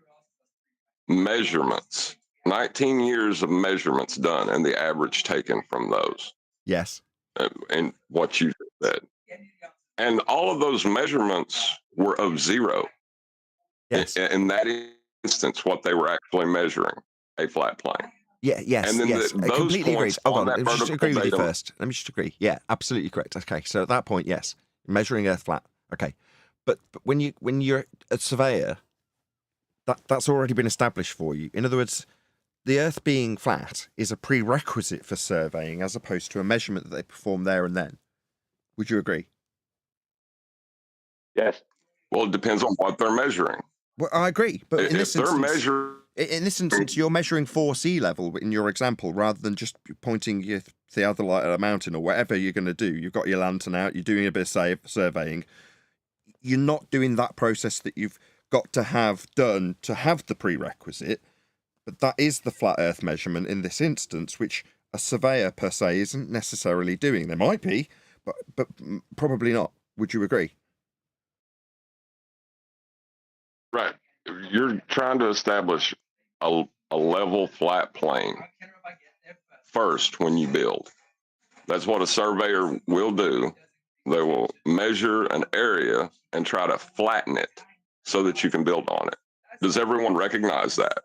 measurements, 19 years of measurements done, and the average taken from those. Yes. And what you said. And all of those measurements were of 0. Yes. In that instance, what they were actually measuring, a flat plane. Yeah, yes, and then yes. those completely agreed. points Hold on on, that let me just agree with you datum- first. Let me just agree. Yeah, absolutely correct. Okay, so at that point, yes, measuring Earth flat. Okay, but when you're a surveyor, that's already been established for you. In other words, the Earth being flat is a prerequisite for surveying, as opposed to a measurement that they perform there and then. Would you agree? Yes. Well, it depends on what they're measuring. Well, I agree, but in this instance, you're measuring for sea level in your example, rather than just pointing your theodolite at a mountain or whatever you're going to do. You've got your lantern out, you're doing a bit of surveying. You're not doing that process that you've got to have done to have the prerequisite, But that is the flat Earth measurement in this instance, which a surveyor per se isn't necessarily doing. There might be, but probably not. Would you agree? Right. You're trying to establish a level flat plane first when you build. That's what a surveyor will do. They will measure an area and try to flatten it so that you can build on it. Does everyone recognize that?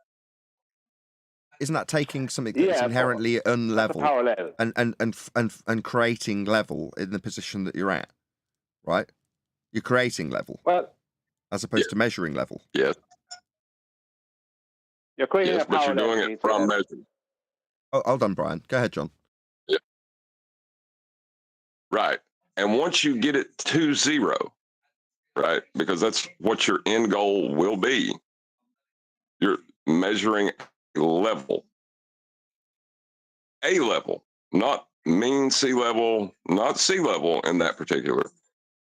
Isn't that taking something that's Yeah, inherently unlevel parallel. and creating level in the position that you're at, right? You're creating level Well, as opposed to measuring level. Yes. you're creating Yes, a but you're parallel. doing it from measure. Oh, hold on, Brian. Go ahead, John. Yeah. Right. And once you get it to 0, right, because that's what your end goal will be, you're measuring level. A level, not mean sea level, not sea level in that particular,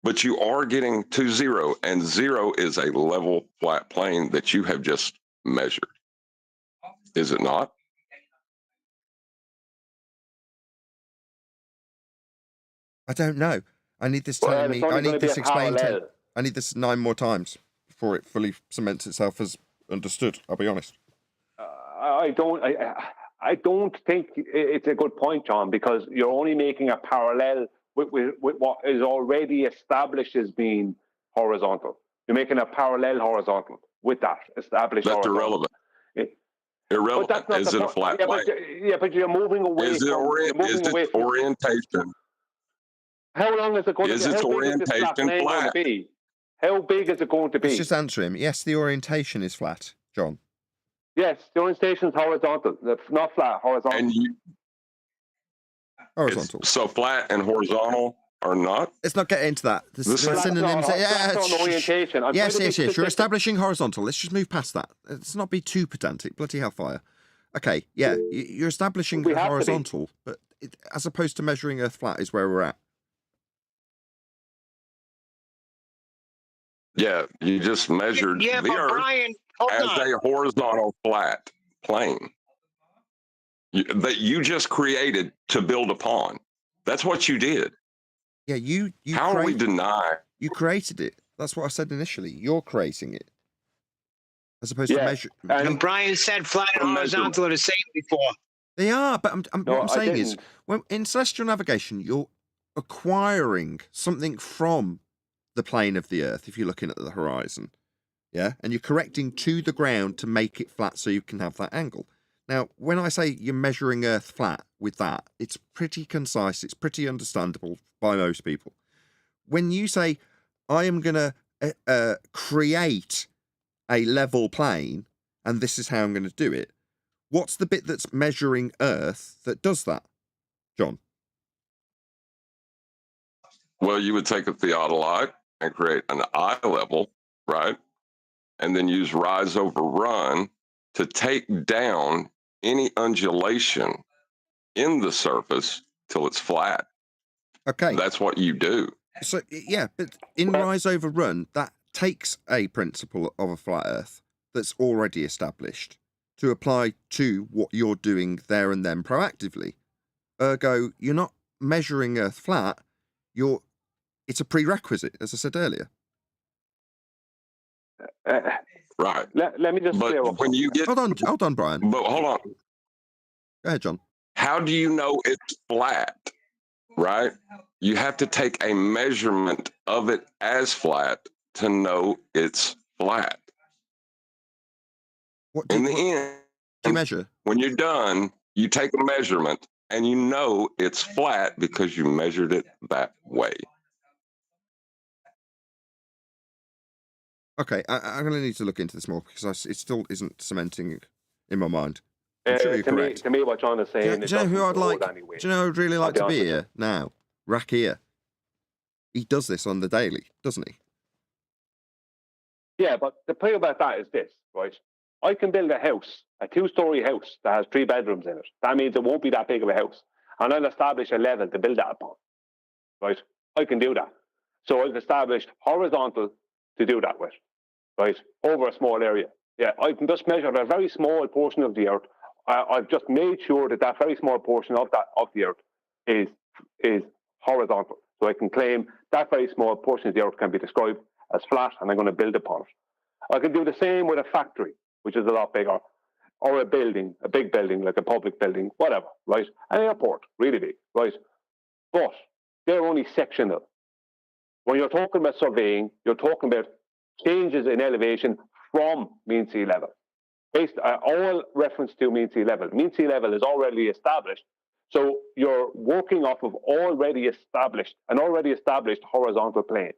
but you are getting to 0, and 0 is a level flat plane that you have just measured. Is it not? I don't know. I need this telling me. I need this explained. I need this 9 more times before it fully cements itself as understood. I'll be honest. I don't think it's a good point, John, because you're only making a parallel with what is already established as being horizontal. You're making a parallel horizontal with that established That's horizontal. irrelevant. Irrelevant. Is it a flat plane? But you're moving away. Is it orientation? How long is it going to be? Is its orientation flat? How big is it going to be? Let's just answer him. Yes, the orientation is flat, John. Yes, the orientation is horizontal, not flat, horizontal. And horizontal. So flat and horizontal are not? Let's not get into that. The synonyms. Orientation. Yes. You're establishing horizontal. Let's just move past that. Let's not be too pedantic. Bloody hellfire. Okay, yeah, you're establishing horizontal, but as opposed to measuring Earth flat is where we're at. Yeah, you just measured the Earth Brian, as a horizontal flat plane that you just created to build upon. That's what you did. Yeah, you How are we denying? You created it. That's what I said initially. You're creating it. As opposed to measure. And Brian said flat and horizontal are the same before. They are, but what I'm saying is, when in celestial navigation, you're acquiring something from the plane of the Earth, if you're looking at the horizon, yeah, and you're correcting to the ground to make it flat so you can have that angle. Now, when I say you're measuring Earth flat with that, it's pretty concise, it's pretty understandable by most people. When you say, I am going to create a level plane, and this is how I'm going to do it, what's the bit that's measuring Earth that does that, John? Well, you would take a theodolite and create an eye level, right? And then use rise over run to take down any undulation in the surface till it's flat. Okay. That's what you do. So, yeah, but in rise over run, that takes a principle of a flat Earth that's already established to apply to what you're doing there and then proactively. Ergo, you're not measuring Earth flat, it's a prerequisite, as I said earlier. Right. Let me just clear up. When you get hold on, Brian. But hold on. Go ahead, John. How do you know it's flat? Right? You have to take a measurement of it as flat to know it's flat. In the end, do you measure? When you're done, you take a measurement and you know it's flat because you measured it that way. Okay, I'm going to need to look into this more because it still isn't cementing in my mind. I'm sure you're correct. To me, what John is saying do you know who I'd like? Anyway. Do you know who I'd really like to be here now? Rakia. He does this on the daily, doesn't he? Yeah, but the thing about that is this, right? I can build a house, a 2-story house that has 3 bedrooms in it. That means it won't be that big of a house. And I'll establish a level to build that upon, right? I can do that. So I've established horizontal to do that with, right? Over a small area. Yeah, I've just measured a very small portion of the Earth. I've just made sure that that very small portion of the Earth is horizontal. So I can claim that very small portion of the Earth can be described as flat, and I'm going to build upon it. I can do the same with a factory, which is a lot bigger, or a building, a big building, like a public building, whatever, right? An airport, really big, right? But they're only sectional. When you're talking about surveying, you're talking about changes in elevation from mean sea level. Based all reference to mean sea level. Mean sea level is already established. So you're working off of an already established horizontal plane.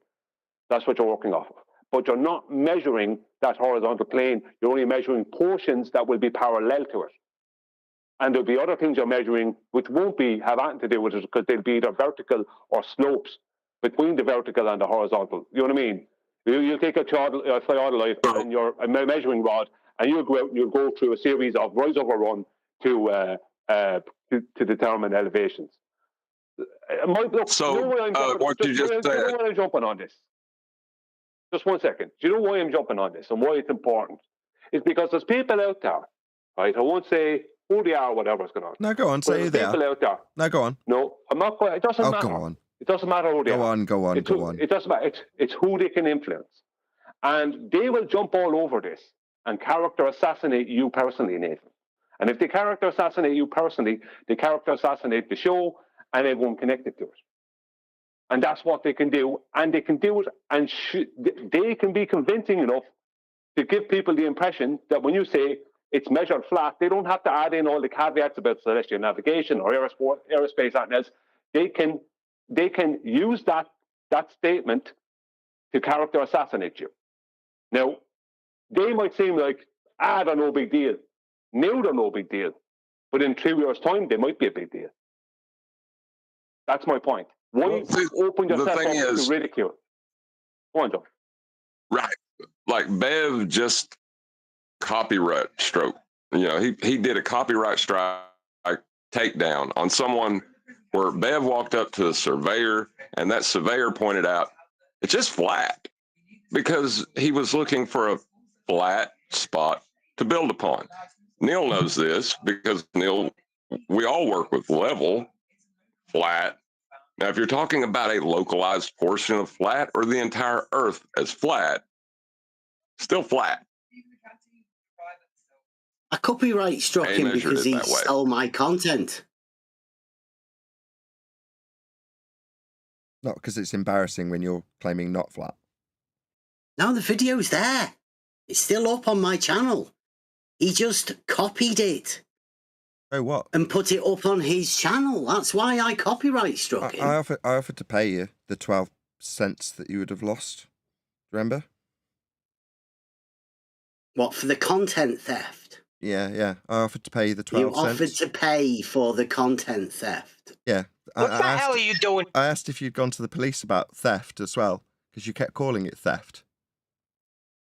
That's what you're working off of. But you're not measuring that horizontal plane. You're only measuring portions that will be parallel to it. And there'll be other things you're measuring which won't have anything to do with it, because they'll be either vertical or slopes between the vertical and the horizontal. You know what I mean? You'll take a theodolite and your measuring rod, and you'll go out and you'll go through a series of rise over run to determine elevations. So, what you just said. Do you know why I'm jumping on this? Just 1 second. Do you know why I'm jumping on this and why it's important? It's because there's people out there, right? I won't say who they are or whatever's going on. No, go on. Say who they are. People out there. No, go on. No, I'm not going. It doesn't matter. Go on. It doesn't matter who they are. Go on. It doesn't matter. It's who they can influence. And they will jump all over this and character assassinate you personally, Nathan. And if they character assassinate you personally, they character assassinate the show and everyone connected to it. And that's what they can do. And they can do it, and they can be convincing enough to give people the impression that when you say it's measured flat, they don't have to add in all the caveats about celestial navigation or aerospace, and else. They can use that statement to character assassinate you. Now, they might seem like, they're no big deal. Now they're no big deal. But in 3 years' time, they might be a big deal. That's my point. Why open yourself up to ridicule? Go on, John. Right. Like Bev just copyright stroke. You know, he did a copyright strike takedown on someone where Bev walked up to a surveyor, and that surveyor pointed out it's just flat, because he was looking for a flat spot to build upon. Neil knows this because Neil, we all work with level, flat. Now, if you're talking about a localized portion of flat or the entire Earth as flat, still flat. I copyright struck him because he stole my content. Not because it's embarrassing when you're claiming not flat. No, the video's there. It's still up on my channel. He just copied it. Oh, what? And put it up on his channel. That's why I copyright struck him. I offered to pay you the 12 cents that you would have lost. Remember? What, for the content theft? Yeah. I offered to pay you the 12 cents. You offered to pay for the content theft? Yeah. What the hell are you doing? I asked if you'd gone to the police about theft as well, because you kept calling it theft.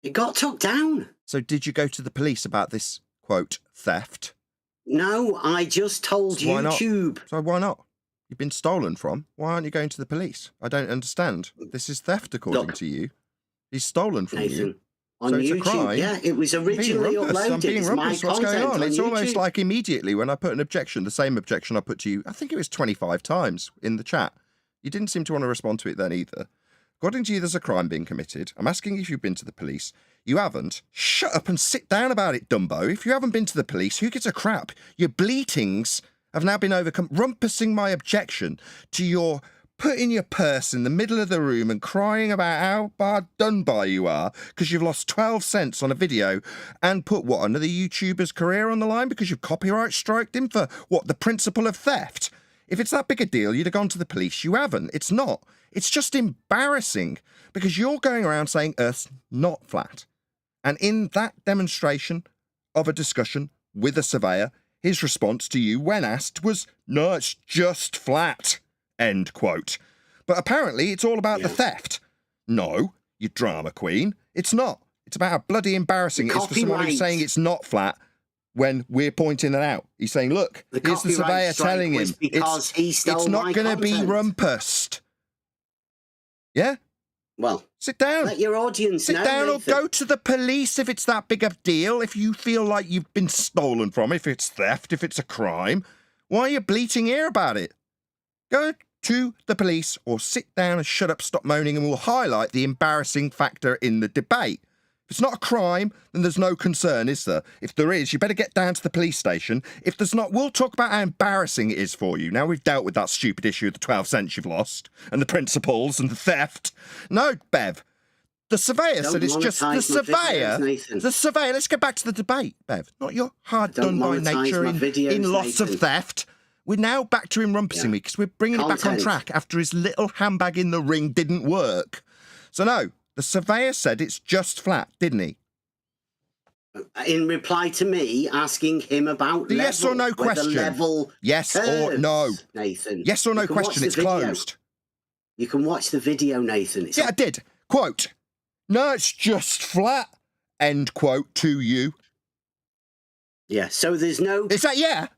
It got took down. So did you go to the police about this, quote, theft? No, I just told YouTube. So why not? You've been stolen from. Why aren't you going to the police? I don't understand. This is theft according to you. He's stolen from Nathan, you. on so YouTube, it's a crime. yeah, it was originally uploaded. I'm being rumpus. What's going on? It's YouTube. almost like immediately when I put an objection, the same objection I put to you, I think it was 25 times in the chat. You didn't seem to want to respond to it then either. According to you, there's a crime being committed. I'm asking if you've been to the police. You haven't. Shut up and sit down about it, Dumbo. If you haven't been to the police, who gives a crap? Your bleatings have now been overcome. Rumpusing my objection to your putting your purse in the middle of the room and crying about how hard done by you are because you've lost 12 cents on a video and put, what, another YouTuber's career on the line because you've copyright striked him for, what, the principle of theft? If it's that big a deal, you'd have gone to the police. You haven't. It's not. It's just embarrassing because you're going around saying Earth's not flat. And in that demonstration of a discussion with a surveyor, his response to you when asked was, no, it's just flat, end quote. But apparently it's all about the theft. No, you drama queen, it's not. It's about how bloody embarrassing it is for someone who's saying it's not flat when we're pointing it out. He's saying, look, here's the surveyor telling him it's not going to be rumpused. Yeah? Well, Sit down. let your audience know. Sit down or Nathan. go to the police if it's that big a deal, if you feel like you've been stolen from, if it's theft, if it's a crime. Why are you bleating ear about it? Go to the police or sit down and shut up, stop moaning, and we'll highlight the embarrassing factor in the debate. If it's not a crime, then there's no concern, is there? If there is, you better get down to the police station. If there's not, we'll talk about how embarrassing it is for you. Now we've dealt with that stupid issue of the 12 cents you've lost, and the principles, and the theft. No, Bev. The surveyor said it's just the surveyor. The surveyor, let's get back to the debate, Bev. Not your hard done by nature in loss of theft. We're now back to him rumpusing me because we're bringing it back on track after his little handbag in the ring didn't work. So no, the surveyor said it's just flat, didn't he? In reply to me asking him about the yes or no question. Level yes curves, or no. Nathan. Yes or no question, it's closed. You can watch the video, Nathan. I did. Quote, no, it's just flat. End quote to you. Yeah, so there's no... Is that, yeah?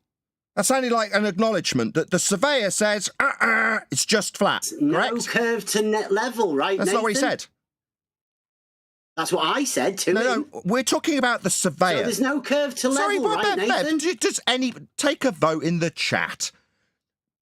That sounded like an acknowledgement that the surveyor says, it's just flat. No correct? Curve to net level, right, That's Nathan? not what he said. That's what I said to him. No, we're talking about the surveyor. So there's no curve to level, right, Nathan? Does take a vote in the chat.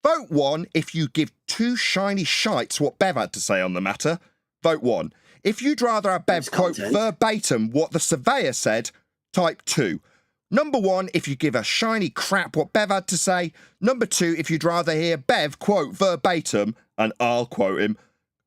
Vote 1 if you give 2 shiny shites what Bev had to say on the matter. Vote 1. If you'd rather have Bev quote verbatim what the surveyor said, type 2. Number 1, if you give a shiny crap what Bev had to say. Number 2, if you'd rather hear Bev quote verbatim, and I'll quote him,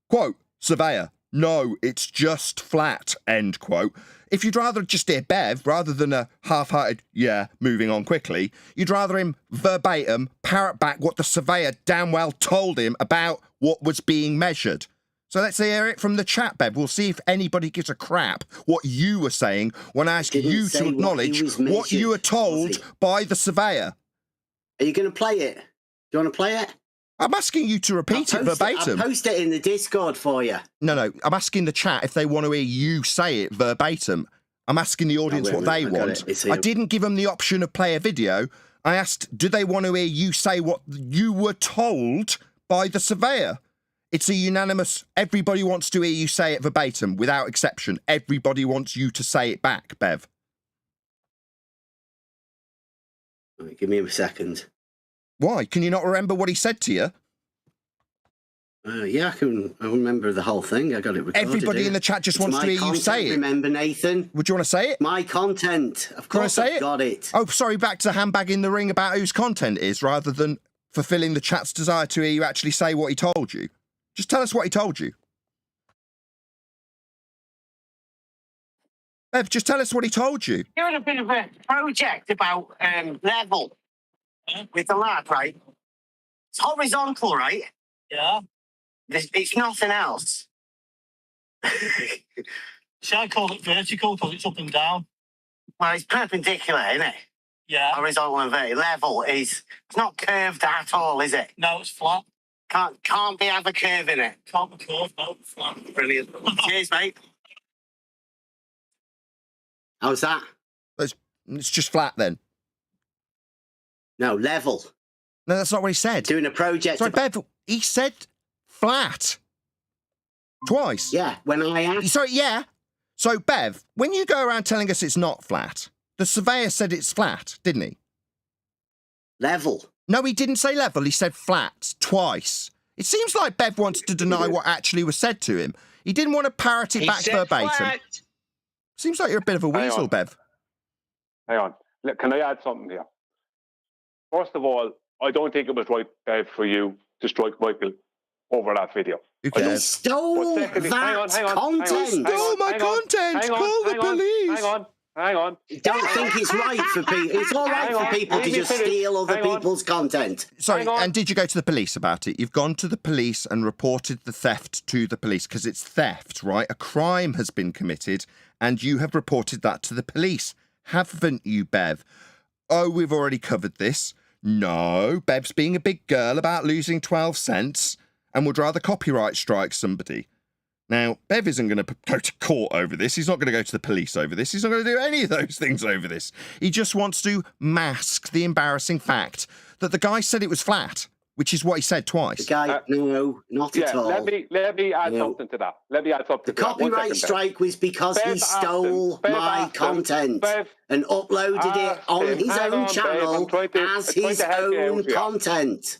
quote, surveyor, no, it's just flat, end quote. If you'd rather just hear Bev, rather than a half-hearted, yeah, moving on quickly, you'd rather him verbatim parrot back what the surveyor damn well told him about what was being measured. So let's hear it from the chat, Bev. We'll see if anybody gives a crap what you were saying when I asked you to acknowledge what you were told by the surveyor. Are you going to play it? Do you want to play it? I'm asking you to repeat it verbatim. I'll post it in the Discord for you. No. I'm asking the chat if they want to hear you say it verbatim. I'm asking the audience what they want. I didn't give them the option of play a video. I asked, do they want to hear you say what you were told by the surveyor? It's a unanimous, everybody wants to hear you say it verbatim, without exception. Everybody wants you to say it back, Bev. Right, give me a second. Why? Can you not remember what he said to you? Yeah, I remember the whole thing. I got it recorded. Everybody in the chat just wants to hear you say it. Remember, Nathan? Would you want to say it? My content. Of course I've got it. Oh, sorry, back to the handbag in the ring about whose content is, rather than fulfilling the chat's desire to hear you actually say what he told you. Just tell us what he told you. Bev, just tell us what he told you. Doing a bit of a project about level with the lad, right? It's horizontal, right? Yeah. It's nothing else. So I call it vertical because it's up and down. Well, it's perpendicular, isn't it? Yeah. Horizontal and vertical. Level is, it's not curved at all, is it? No, it's flat. Can't have a curve in it. Can't be curved, no, it's flat. Brilliant. Cheers, mate. How's that? It's just flat then. No, level. No, that's not what he said. Doing a project. Sorry, Bev, he said flat. Twice. Yeah, when I asked. Sorry, yeah. So, Bev, when you go around telling us it's not flat, the surveyor said it's flat, didn't he? Level. No, he didn't say level. He said flat twice. It seems like Bev wants to deny what actually was said to him. He didn't want to parrot it back verbatim. Flat. Seems like you're a bit of a weasel, Bev. Hang on. Look, can I add something here? First of all, I don't think it was right, Bev, for you to strike Michael over that video. Who cares? He stole that content. Stole my content. Call the police. Hang on. Don't think it's right for people. It's all right for people to just steal other people's content. Sorry, and did you go to the police about it? You've gone to the police and reported the theft to the police because it's theft, right? A crime has been committed and you have reported that to the police. Haven't you, Bev? Oh, we've already covered this. No, Bev's being a big girl about losing 12 cents and would rather copyright strike somebody. Now, Bev isn't going to go to court over this. He's not going to go to the police over this. He's not going to do any of those things over this. He just wants to mask the embarrassing fact that the guy said it was flat which is what he said The twice. guy, no, not Yeah, at all. let me add No. something to that. Let me add something The to that. One copyright second, Bev. strike was because he Bev asked him- stole Bev my asked him- content Bev and uploaded it asked on him- his hang own on, Bev, channel I'm trying to as his help you own out here. content.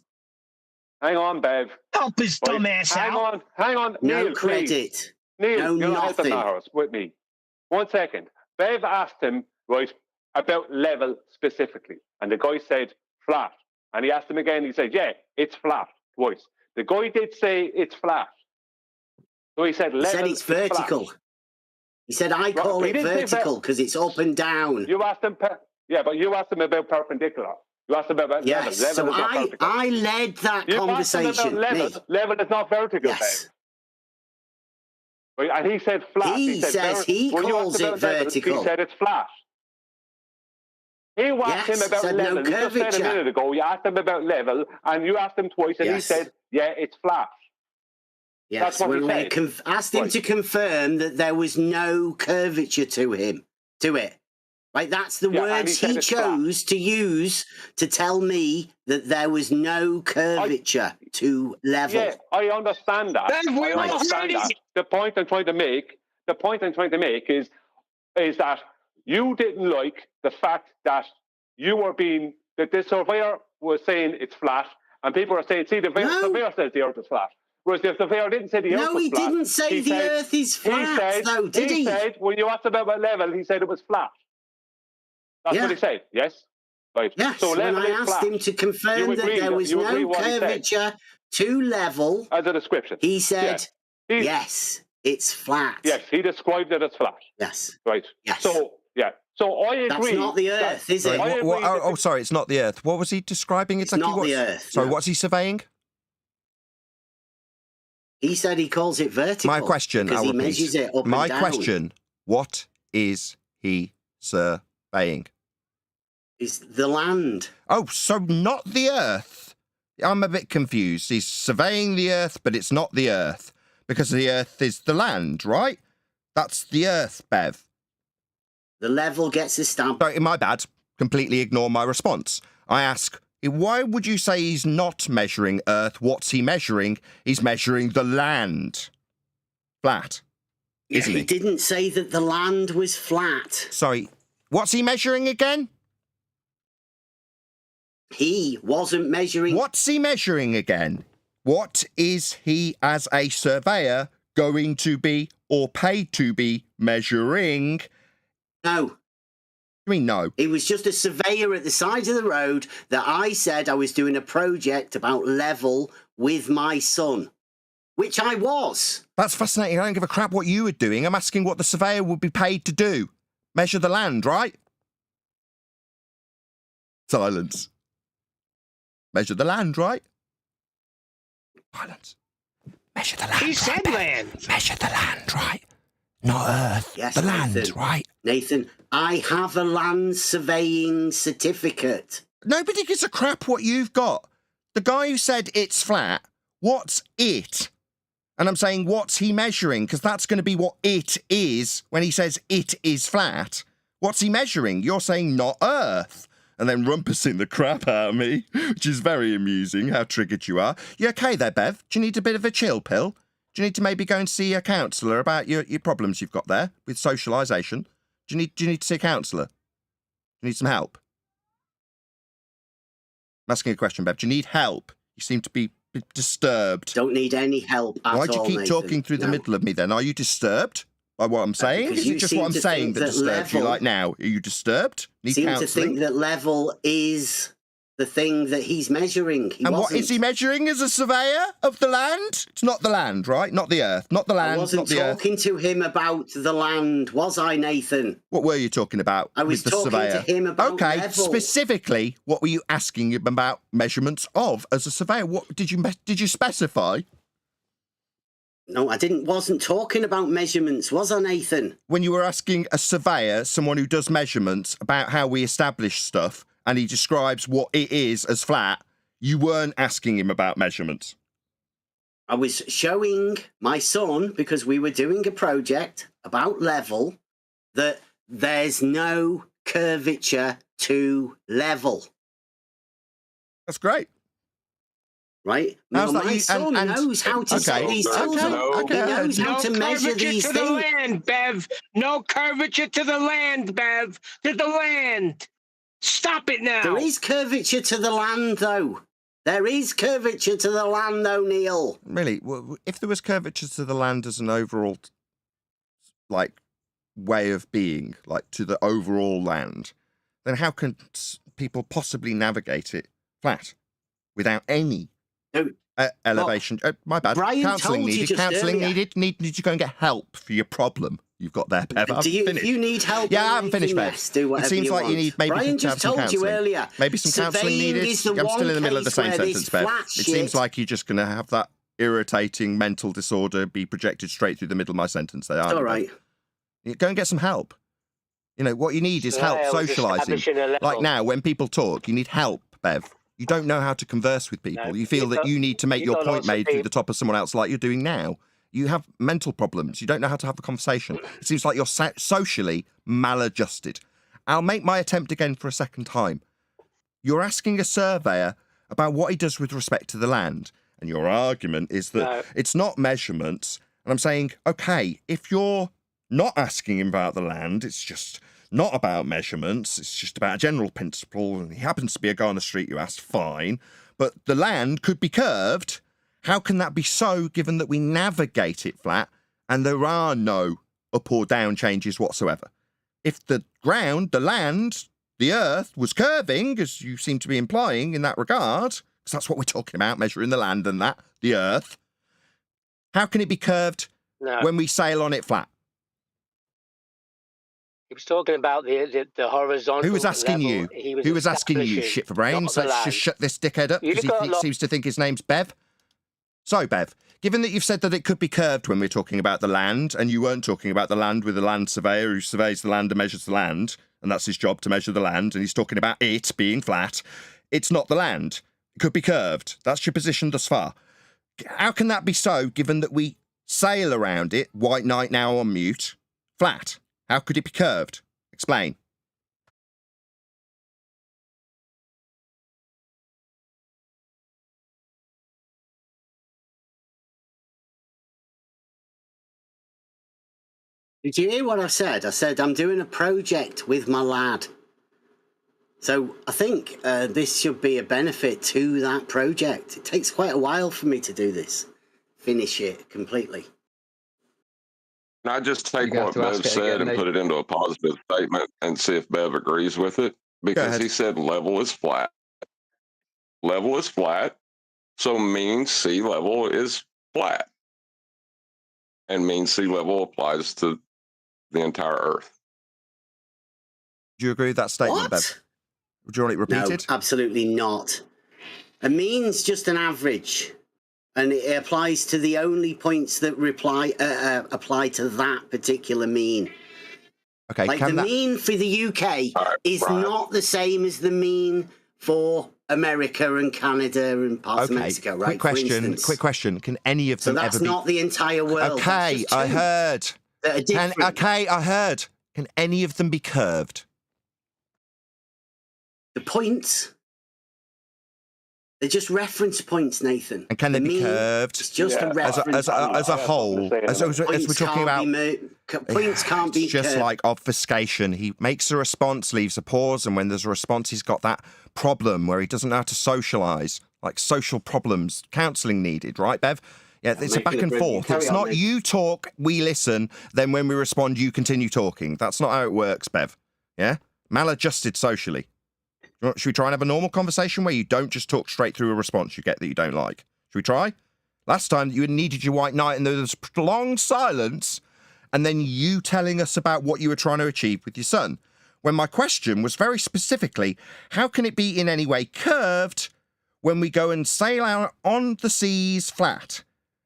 Hang on, Bev. Help his Right? dumb ass Hang out. on, No Neil, please. credit. Neil, No you're not helping nothing. matters with me. 1 second. Bev asked him, right, about level specifically. And the guy said flat. And he asked him again, he said, yeah, it's flat twice. The guy did say it's flat. So he said He level said it's is flat. vertical. He said, I call he it didn't say vertical because it's up and down. You asked him, but you asked him about perpendicular. You asked him about Yes, level. so Level is not vertical. I led that You conversation. asked him about level. Me. Level is not vertical, Yes. Bev. Right? And he said flat. He said says he when you asked calls about it level, vertical. He said it's flat. He asked Yes, him about said no level. You just said a curvature. minute ago, you asked him about level, and you asked him twice, and he Yes. said, yeah, it's flat. Yes, That's what he when I said. asked him Right. to confirm that there was no curvature to it. Right, that's the Yeah, and words he said he it's flat. chose to use to tell me that there was no curvature to level. Yeah, I understand that. Bev, we I all understand heard that. it. The point I'm trying to make is that you didn't like the fact that that the surveyor was saying it's flat, and people are saying, see, the No. surveyor says the earth is flat. Whereas the surveyor didn't say the earth No, was he flat. didn't say He the said- earth is flat, though, did he? He said, when you asked about what level, he said it was flat. That's Yeah. what he said, yes? Right. Yes, so when level I is asked flat. him to confirm You that agree there that- was you agree no what he said? curvature to level, As a description. he said, He- yes, it's flat. Yes, he described it as flat. Yes. Right. Yes. So, yeah. So I agree. That's not the that- earth, is Sorry, it? I agree oh, that- sorry, it's not the Earth. What was he describing It's exactly? not the Earth, Sorry, no. what's he surveying? He said he calls it vertical. My question, because I'll he repeat. measures it up My and down. question, what is he surveying? Is the land. Oh, so not the Earth. I'm a bit confused. He's surveying the Earth, but it's not the Earth. Because the Earth is the land, right? That's the Earth, Bev. The level gets established. Sorry, my bad. Completely ignore my response. I ask, why would you say he's not measuring Earth? What's he measuring? He's measuring the land. Flat. Isn't he he? didn't say that the land was flat. Sorry, what's he measuring again? He wasn't measuring. What's he measuring again? What is he, as a surveyor, going to be or paid to be measuring? No. I mean, no. He was just a surveyor at the side of the road that I said I was doing a project about level with my son, which I was. That's fascinating. I don't give a crap what you were doing. I'm asking what the surveyor would be paid to do. Measure the land, right? Silence. Measure the land, right? Silence. Measure the land. He said right? land. Measure the land, right? Not Earth. Yes, the land, Nathan. right? Nathan, I have a land surveying certificate. Nobody gives a crap what you've got. The guy who said it's flat, what's it? And I'm saying, what's he measuring? Because that's going to be what it is when he says it is flat. What's he measuring? You're saying not Earth. And then rumpusing the crap out of me, which is very amusing, how triggered you are. You okay there, Bev? Do you need a bit of a chill pill? Do you need to maybe go and see a counsellor about your problems you've got there with socialisation? Do you need to see a counsellor? Do you need some help? I'm asking a question, Bev. Do you need help? You seem to be disturbed. Don't need any help at all, Why do you keep Nathan. talking through the No. middle of me then? Are you disturbed by what I'm saying? because Is you it just seem what I'm to saying think that that disturbs you level- like now? Are you disturbed? Need Seem to counselling? think that level is the thing that he's measuring. He And what wasn't. is he measuring as a surveyor of the land? It's not the land, right? Not the Earth. Not the I land, wasn't not the Earth. talking to him about the land, was I, Nathan? What were you talking about I was with the talking surveyor? to him about okay, level. specifically, what were you asking him about measurements of as a surveyor? What did you specify? No, I didn't. Wasn't talking about measurements, was I, Nathan? When you were asking a surveyor, someone who does measurements, about how we establish stuff, and he describes what it is as flat, you weren't asking him about measurements. I was showing my son, because we were doing a project about level, that there's no curvature to level. That's great. right? How's No, that my you- son and- knows how to set okay, these tools okay, up. okay, He knows how No to measure curvature these to the things. land, Bev. No curvature to the land, Bev. To the land. Stop it now. There is curvature to the land, though. There is curvature to the land, though, Neil. Really, if there was curvature to the land as an overall, like, way of being, like, to the overall land, then how can people possibly navigate it flat without any No, elevation? My bad. Brian Counselling told you needed. just Counselling earlier. needed. Need you go and get help for your problem you've got there, Bev? I've Do you, if finished. you need help, Yeah, then I haven't finished, Nathan, Bev. yes, do whatever It seems you like want. you need maybe Brian to have just some told you counselling. earlier. Maybe some counselling surveying needed. is the I'm still in the middle of the one same case where sentence, this Bev. flat It seems shit- like you're just going to have that irritating mental disorder be projected straight through the middle of my sentence. There, It's all right. Go and get some help. You know, what you need is help socialising. Like now, when people talk, you need help, Bev. You don't know how to converse with people. No, You feel that you need to make you your got point lots of made through people- the top of someone else like you're doing now. You have mental problems. You don't know how to have a conversation. It seems like you're socially maladjusted. I'll make my attempt again for a second time. You're asking a surveyor about what he does with respect to the land, and your argument is that No. it's not measurements. And I'm saying, okay, if you're not asking him about the land, it's just not about measurements, it's just about a general principle, and he happens to be a guy on the street you asked, fine. But the land could be curved. How can that be so, given that we navigate it flat and there are no up or down changes whatsoever? If the ground, the land, the earth was curving, as you seem to be implying in that regard, because that's what we're talking about, measuring the land and that, the earth, how can it be curved No. when we sail on it flat? He was talking about the horizontal. Who was asking level you? he was Who was asking you, establishing, shit for brains? not the Let's land. just shut this dickhead up, You've because got he a lot- seems to think his name's Bev. So, Bev, given that you've said that it could be curved when we're talking about the land, and you weren't talking about the land with a land surveyor who surveys the land and measures the land, and that's his job to measure the land, and he's talking about it being flat, it's not the land. It could be curved. That's your position thus far. How can that be so, given that we sail around it, White Knight now on mute, flat? How could it be curved? Explain. Did you hear what I said? I said I'm doing a project with my lad. So I think this should be a benefit to that project. It takes quite a while for me to do this, finish it completely. Can I just take You have what to ask Bev it said again, and put it into a positive statement and see if Bev agrees with it? Because ahead. he said level is flat. Level is flat, so mean sea level is flat. And mean sea level applies to the entire Earth. Do you agree with that statement, Bev? What? Would you want it No, repeated? absolutely not. A mean's just an average, and it applies to the only points that apply to that particular mean. Okay, Like the mean for the UK All right, is Brian. not the same as the mean for America and Canada and parts of Okay, Mexico, right? quick question. Can any of So them that's ever be... not the entire world. Okay, That's just I two heard. that are different. I heard. Can any of them be curved? The points, they're just reference points, Nathan. And can they The be mean curved is just Yeah, a reference as a point. whole? As we're talking about... Points can't be It's just curved. like obfuscation. He makes a response, leaves a pause, and when there's a response, he's got that problem where he doesn't know how to socialise, like social problems, counselling needed, right, Bev? Yeah, it's a making back it and brilliant. forth. Carry It's on, not mate. you talk, we listen, then when we respond, you continue talking. That's not how it works, Bev. Yeah? Maladjusted socially. Should we try and have a normal conversation where you don't just talk straight through a response you get that you don't like? Should we try? Last time you needed your white knight and there was prolonged silence and then you telling us about what you were trying to achieve with your son. When my question was very specifically, how can it be in any way curved when we go and sail out on the seas flat?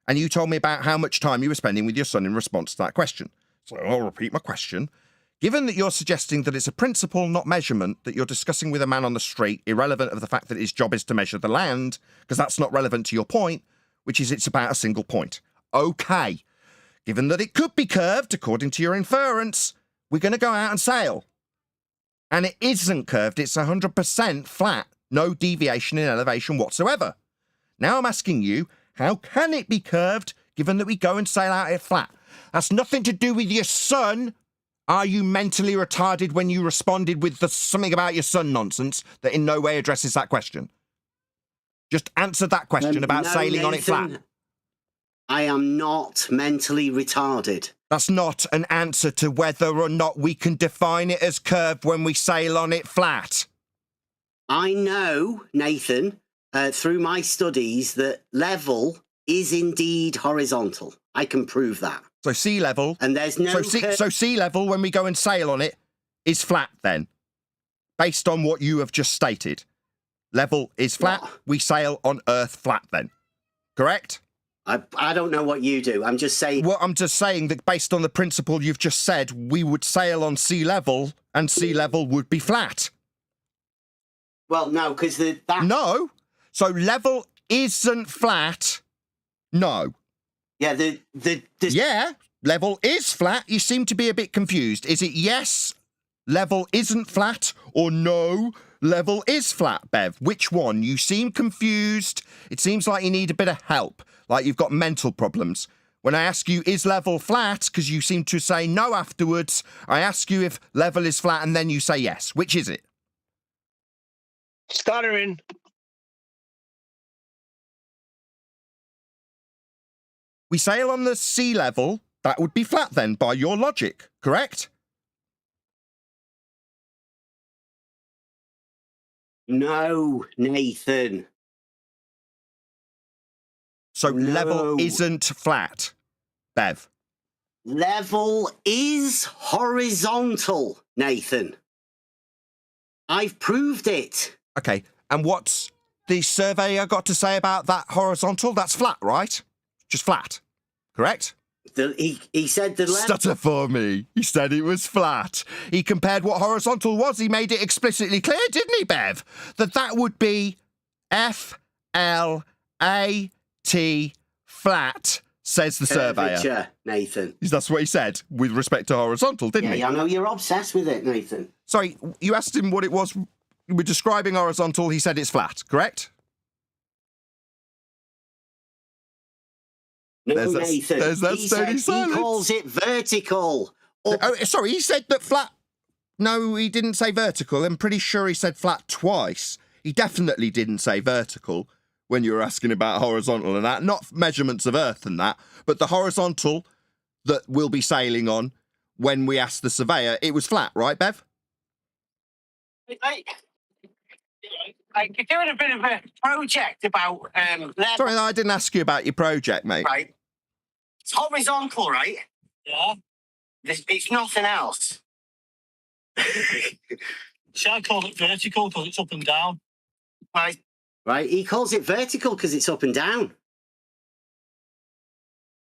And you told me about how much time you were spending with your son in response to that question. So I'll repeat my question. Given that you're suggesting that it's a principle, not measurement, that you're discussing with a man on the street, irrelevant of the fact that his job is to measure the land, because that's not relevant to your point, which is it's about a single point. Okay. Given that it could be curved, according to your inference, we're going to go out and sail. And it isn't curved, it's 100% flat, no deviation in elevation whatsoever. Now I'm asking you, how can it be curved given that we go and sail out it flat? That's nothing to do with your sun. Are you mentally retarded when you responded with something about your sun nonsense that in no way addresses that question? Just answer that question about No, sailing on it Nathan, flat. I am not mentally retarded. That's not an answer to whether or not we can define it as curved when we sail on it flat. I know, Nathan, through my studies, that level is indeed horizontal. I can prove that. So sea level. And there's no... So sea level, when we go and sail on it, is flat then, based on what you have just stated. Level is flat. What? We sail on Earth flat then. Correct? I don't know what you do. I'm just saying... Well, I'm just saying that based on the principle you've just said, we would sail on sea level and sea level would be flat. Well, no, because that... No. So level isn't flat. No. Yeah, Yeah, level is flat. You seem to be a bit confused. Is it yes, level isn't flat, or no, level is flat, Bev? Which one? You seem confused. It seems like you need a bit of help, like you've got mental problems. When I ask you, is level flat, because you seem to say no afterwards, I ask you if level is flat, and then you say yes. Which is it? Stuttering. We sail on the sea level. That would be flat then, by your logic, correct? No, Nathan. So level No. isn't flat, Bev. Level is horizontal, Nathan. I've proved it. Okay, and what's the surveyor got to say about that horizontal? That's flat, right? Just flat, correct? He said the level... Stutter for me. He said it was flat. He compared what horizontal was. He made it explicitly clear, didn't he, Bev? That would be F-L-A-T flat, says the surveyor. Curvature, Nathan. That's what he said with respect to horizontal, didn't he? Yeah, I know you're obsessed with it, Nathan. Sorry, you asked him what it was. We're describing horizontal. He said it's flat, correct? No, There's that- Nathan. there's that he stony said silence. he calls it vertical. Oh, sorry, he said that flat... No, he didn't say vertical. I'm pretty sure he said flat twice. He definitely didn't say vertical when you were asking about horizontal and that. Not measurements of Earth and that, but the horizontal that we'll be sailing on when we asked the surveyor, it was flat, right, Bev? Like you're doing a bit of a project about level, Sorry, I didn't ask you about your project, mate. right? It's horizontal, right? Yeah. It's nothing else. See, I call it vertical because it's up and down. Right? Right, he calls it vertical because it's up and down.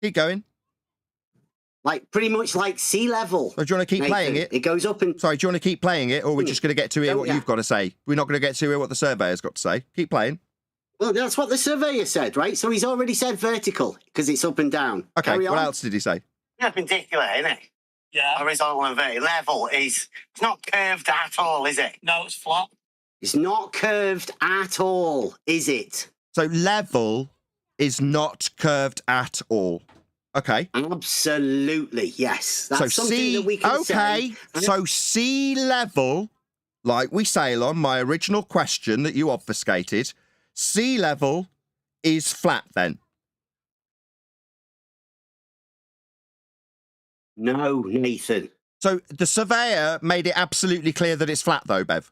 Keep going. Like, pretty much like sea level. So do you want to keep playing it? It goes up and... Sorry, do you want to keep playing it, or we're just going to get to hear Oh, what yeah. you've got to say? We're not going to get to hear what the surveyor's got to say. Keep playing. Well, that's what the surveyor said, right? So he's already said vertical because it's up and down. Okay, Carry what on. else did he say? Perpendicular, isn't it? Yeah. Horizontal and vertical. Level is... It's not curved at all, is it? No, it's flat. It's not curved at all, is it? So level is not curved at all. Okay. Absolutely, yes. That's So something that we can say. So sea level, like we sail on, my original question that you obfuscated, sea level is flat then. No, Nathan. So the surveyor made it absolutely clear that it's flat though, Bev.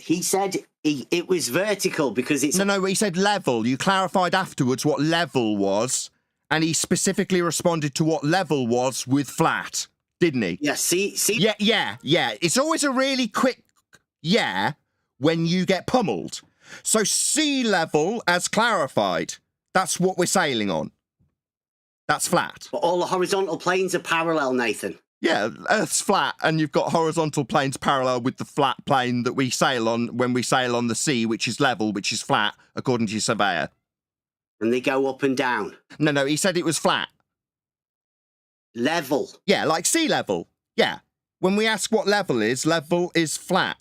He said it was vertical because it's... No, he said level. You clarified afterwards what level was, and he specifically responded to what level was with flat, didn't he? Yeah, see? Yeah. It's always a really quick yeah when you get pummeled. So sea level, as clarified, that's what we're sailing on. That's flat. But all the horizontal planes are parallel, Nathan. Yeah, Earth's flat, and you've got horizontal planes parallel with the flat plane that we sail on when we sail on the sea, which is level, which is flat, according to your surveyor. And they go up and down. No, he said it was flat. Level. Yeah, like sea level. Yeah. When we ask what level is flat.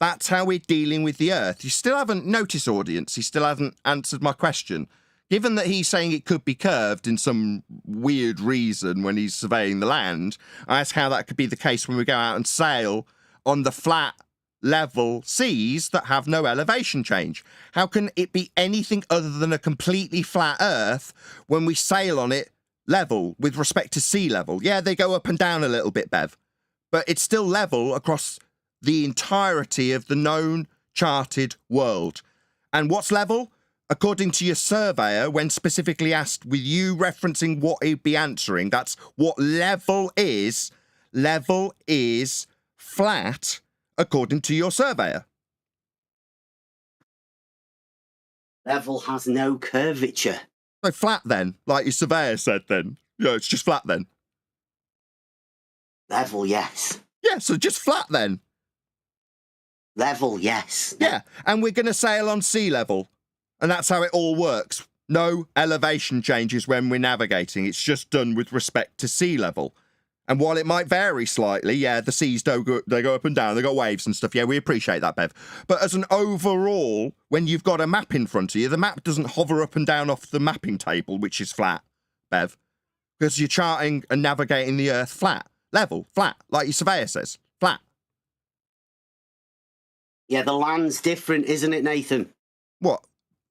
That's how we're dealing with the Earth. You still haven't noticed, audience. He still hasn't answered my question. Given that he's saying it could be curved in some weird reason when he's surveying the land, I ask how that could be the case when we go out and sail on the flat, level seas that have no elevation change. How can it be anything other than a completely flat Earth when we sail on it level with respect to sea level? Yeah, they go up and down a little bit, Bev, but it's still level across the entirety of the known charted world. And what's level? According to your surveyor, when specifically asked with you referencing what he'd be answering, that's what level is. Level is flat, according to your surveyor. Level has no curvature. So flat then, like your surveyor said then. Yeah, it's just flat then. Level, yes. Yeah, so just flat then. Level, yes. Yeah, and we're going to sail on sea level. And that's how it all works. No elevation changes when we're navigating. It's just done with respect to sea level. And while it might vary slightly, yeah, the seas they go up and down, they got waves and stuff. Yeah, we appreciate that, Bev. But as an overall, when you've got a map in front of you, the map doesn't hover up and down off the mapping table, which is flat, Bev. Because you're charting and navigating the Earth flat. Level, flat, like your surveyor says. Flat. Yeah, the land's different, isn't it, Nathan? What?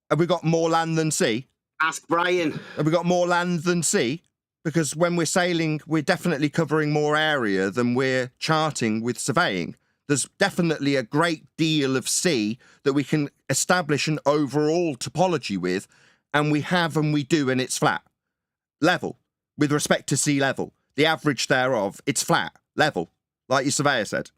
Have we got more land than sea? Ask Brian. Have we got more land than sea? Because when we're sailing, we're definitely covering more area than we're charting with surveying. There's definitely a great deal of sea that we can establish an overall topology with, and we have and we do, and it's flat. Level, with respect to sea level. The average thereof, it's flat, level, like your surveyor said.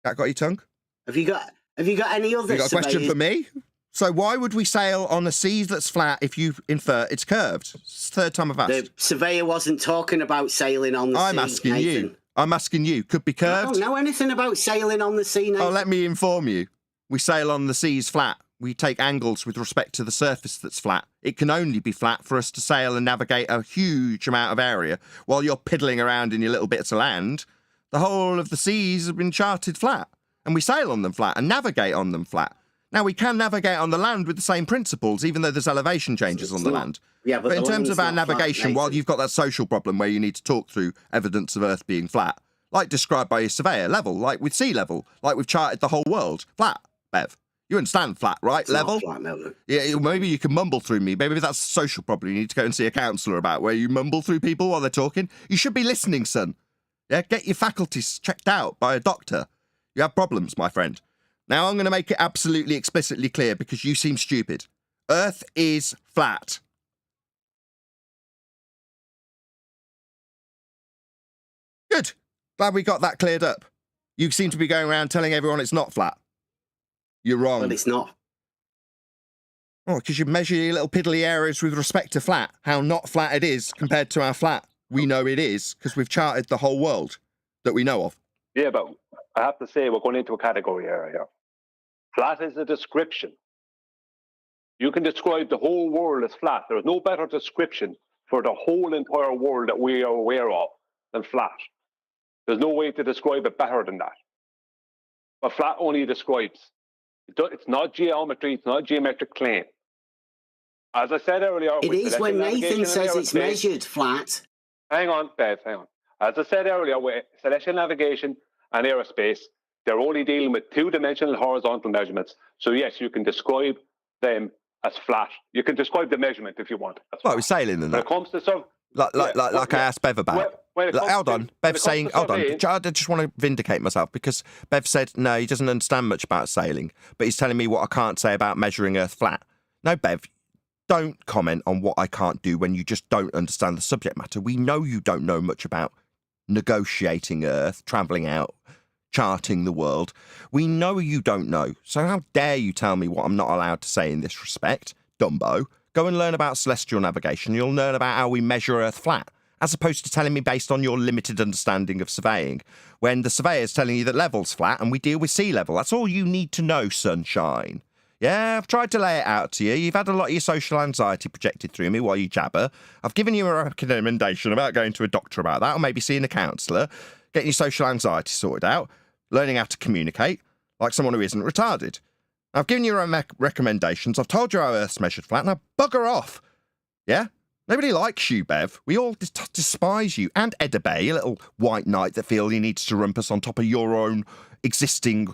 That got your tongue? Have you got any other You got a question for me? So why would we sail on a sea that's flat if you infer it's curved? It's the third time I've asked. The surveyor wasn't talking about sailing on the sea. I'm asking Nathan. you. I'm asking you. Could be I curved? don't know anything about sailing on the sea, Nathan. Oh, let me inform you. We sail on the seas flat. We take angles with respect to the surface that's flat. It can only be flat for us to sail and navigate a huge amount of area while you're piddling around in your little bits of land. The whole of the seas have been charted flat, and we sail on them flat and navigate on them flat. Now, we can navigate on the land with the same principles, even though there's elevation changes on the land. Yeah, but in terms of our navigation, while you've got that social problem where you need to talk through evidence of Earth being flat, like described by your surveyor, level, like with sea level, like we've charted the whole world, flat, Bev. You understand flat, right? It's level? not flat, no. Yeah, maybe you can mumble through me. Maybe that's a social problem you need to go and see a counsellor about, where you mumble through people while they're talking. You should be listening, son. Yeah, get your faculties checked out by a doctor. You have problems, my friend. Now I'm going to make it absolutely explicitly clear because you seem stupid. Earth is flat. Good. Glad we got that cleared up. You seem to be going around telling everyone it's not flat. You're wrong. But it's not. Oh, because you measure your little piddly areas with respect to flat. How not flat it is compared to our flat. We know it is because we've charted the whole world that we know of. Yeah, but I have to say we're going into a category area. Flat is a description. You can describe the whole world as flat. There is no better description for the whole entire world that we are aware of than flat. There's no way to describe it better than that. But flat only describes. It's not geometry. It's not a geometric plane. As I said earlier... It is when Nathan says it's measured flat. Hang on, Bev, hang on. As I said earlier, with celestial navigation and aerospace, they're only dealing with two-dimensional horizontal measurements. So yes, you can describe them as flat. You can describe the measurement if you want. Well, we're sailing in that. When it comes to some... Like I asked Bev about. Hold on. Bev's saying, hold on. I just want to vindicate myself because Bev said, no, he doesn't understand much about sailing, but he's telling me what I can't say about measuring Earth flat. No, Bev, don't comment on what I can't do when you just don't understand the subject matter. We know you don't know much about negotiating Earth, travelling out, charting the world. We know you don't know. So how dare you tell me what I'm not allowed to say in this respect, Dumbo? Go and learn about celestial navigation. You'll learn about how we measure Earth flat, as opposed to telling me based on your limited understanding of surveying, when the surveyor's telling you that level's flat and we deal with sea level. That's all you need to know, sunshine. Yeah, I've tried to lay it out to you. You've had a lot of your social anxiety projected through me while you jabber. I've given you a recommendation about going to a doctor about that, or maybe seeing a counsellor, getting your social anxiety sorted out, learning how to communicate like someone who isn't retarded. I've given you recommendations. I've told you how Earth's measured flat. Now bugger off. Yeah? Nobody likes you, Bev. We all despise you. And Edda Bay, a little white knight that feels he needs to rumpus on top of your own existing,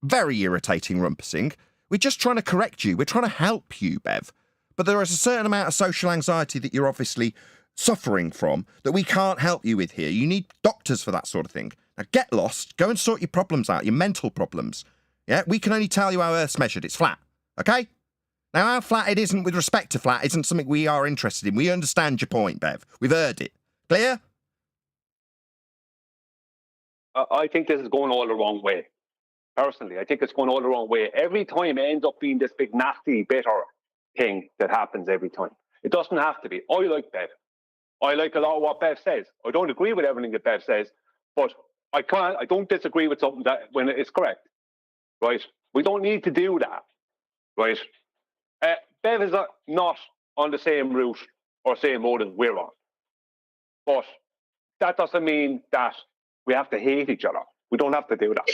very irritating rumpusing. We're just trying to correct you. We're trying to help you, Bev. But there is a certain amount of social anxiety that you're obviously suffering from that we can't help you with here. You need doctors for that sort of thing. Now get lost. Go and sort your problems out, your mental problems. Yeah? We can only tell you how Earth's measured. It's flat. Okay? Now, how flat it isn't with respect to flat isn't something we are interested in. We understand your point, Bev. We've heard it. Clear? I think this is going all the wrong way. Personally, I think it's going all the wrong way. Every time it ends up being this big, nasty, bitter thing that happens every time. It doesn't have to be. I like Bev. I like a lot of what Bev says. I don't agree with everything that Bev says, but I don't disagree with something that when it's correct. Right? We don't need to do that. Right? Bev is not on the same route or same road as we're on. But that doesn't mean that we have to hate each other. We don't have to do that.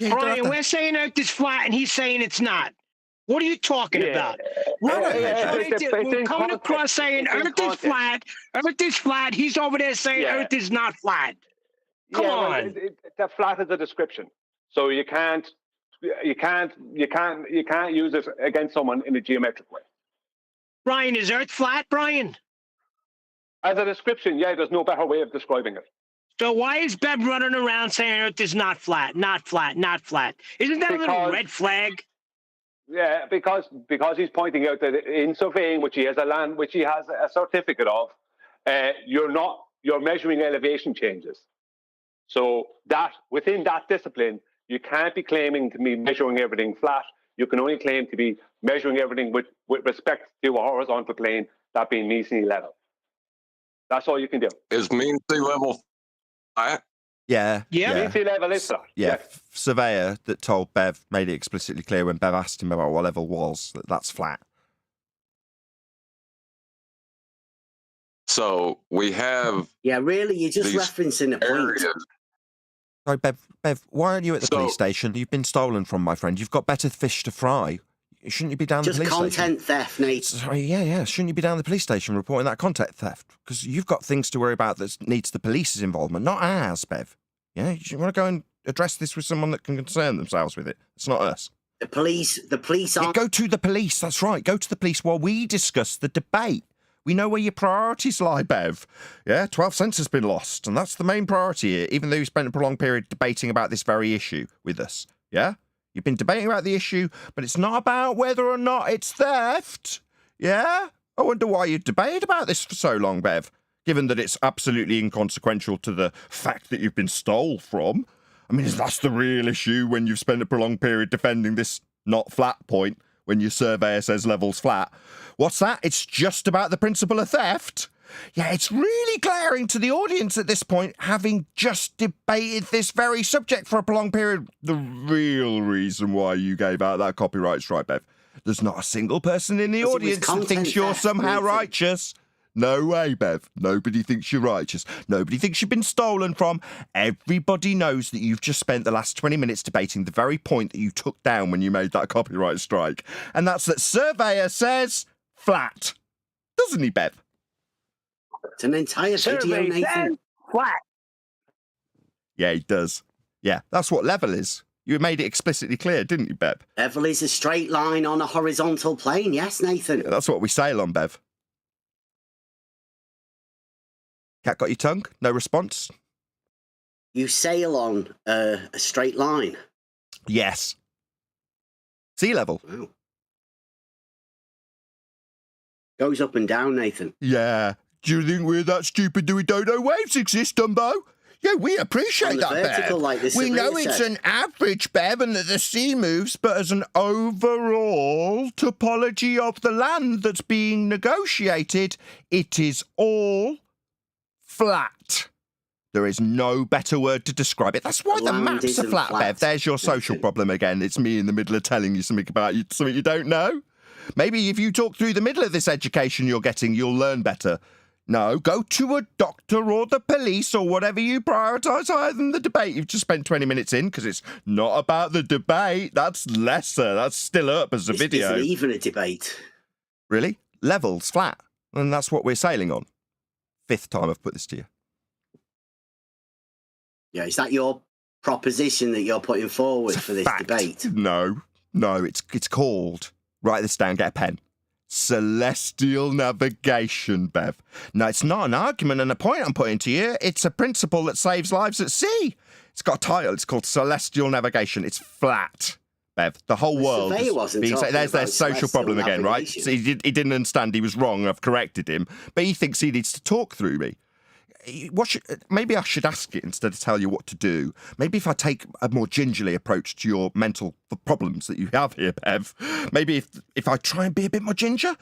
Yeah, Brian, we're saying Earth is flat and he's saying it's not. What are you talking about? We're coming across saying Earth is flat. Earth is flat. He's over there saying Earth is not flat. Come on. The flat is a description, so you can't use it against someone in a geometric way. Brian, is Earth flat, Brian? As a description, yeah, there's no better way of describing it. So why is Bev running around saying Earth is not flat, not flat, not flat? Isn't that a little red flag? Yeah, because he's pointing out that in surveying, which he has a certificate of, you're measuring elevation changes. So that within that discipline, you can't be claiming to be measuring everything flat. You can only claim to be measuring everything with respect to a horizontal plane, that being mean sea level. That's all you can do. Is mean sea level flat? Yeah. Mean sea level is flat. Yeah. Surveyor that told Bev made it explicitly clear when Bev asked him about what level was that's flat. So we have. Yeah, really, you're just referencing a point. Sorry, Bev, why aren't you at the police station? You've been stolen from, my friend. You've got better fish to fry. Shouldn't you be down the police station? Just content theft, Nate. Sorry, yeah. Shouldn't you be down the police station reporting that content theft? Because you've got things to worry about that needs the police's involvement, not ours, Bev. Yeah, you want to go and address this with someone that can concern themselves with it. It's not us. The police are... Yeah, go to the police, that's right. Go to the police while we discuss the debate. We know where your priorities lie, Bev. Yeah, 12 cents has been lost, and that's the main priority here, even though you spent a prolonged period debating about this very issue with us. Yeah? You've been debating about the issue, but it's not about whether or not it's theft. Yeah? I wonder why you debated about this for so long, Bev, given that it's absolutely inconsequential to the fact that you've been stole from. I mean, that's the real issue when you've spent a prolonged period defending this not flat point when your surveyor says level's flat. What's that? It's just about the principle of theft? Yeah, it's really glaring to the audience at this point, having just debated this very subject for a prolonged period. The real reason why you gave out that copyright strike, Bev. There's not a single person in the audience that thinks you're somehow righteous. No way, Bev. Nobody thinks you're righteous. Nobody thinks you've been stolen from. Everybody knows that you've just spent the last 20 minutes debating the very point that you took down when you made that copyright strike. And that's that surveyor says flat. Doesn't he, Bev? It's an entire video, Nathan. Flat. Yeah, he does. Yeah, that's what level is. You made it explicitly clear, didn't you, Bev? Level is a straight line on a horizontal plane. Yes, Nathan. Yeah, that's what we sail on, Bev. Cat got your tongue? No response? You sail on a straight line? Yes. Sea level. Wow. Goes up and down, Nathan. Yeah. Do you think we're that stupid that we don't know waves exist, Dumbo? Yeah, we appreciate that, Bev. Like we know it's an average, Bev, and that the sea moves, but as an overall topology of the land that's being negotiated, it is all flat. There is no better word to describe it. That's why the land maps are isn't flat, Bev. There's your social Nathan. problem again. It's me in the middle of telling you something about you, something you don't know. Maybe if you talk through the middle of this education you're getting, you'll learn better. No, go to a doctor or the police or whatever you prioritise higher than the debate you've just spent 20 minutes in, because it's not about the debate. That's lesser. That's still up as a video. Isn't even a debate. Really? Levels flat. And that's what we're sailing on. 5th time I've put this to you. Yeah, is that your proposition that you're putting forward for this Fact. debate? No, it's called, write this down, get a pen, celestial navigation, Bev. No, it's not an argument and a point I'm putting to you. It's a principle that saves lives at sea. It's got a title. It's called celestial navigation. It's flat, Bev. The whole world. surveyor wasn't being talking there's their about social problem celestial again, right? navigation. So he didn't understand. He was wrong. I've corrected him, but he thinks he needs to talk through me. Maybe I should ask it instead of tell you what to do. Maybe if I take a more gingerly approach to your mental problems that you have here, Bev. Maybe if I try and be a bit more ginger.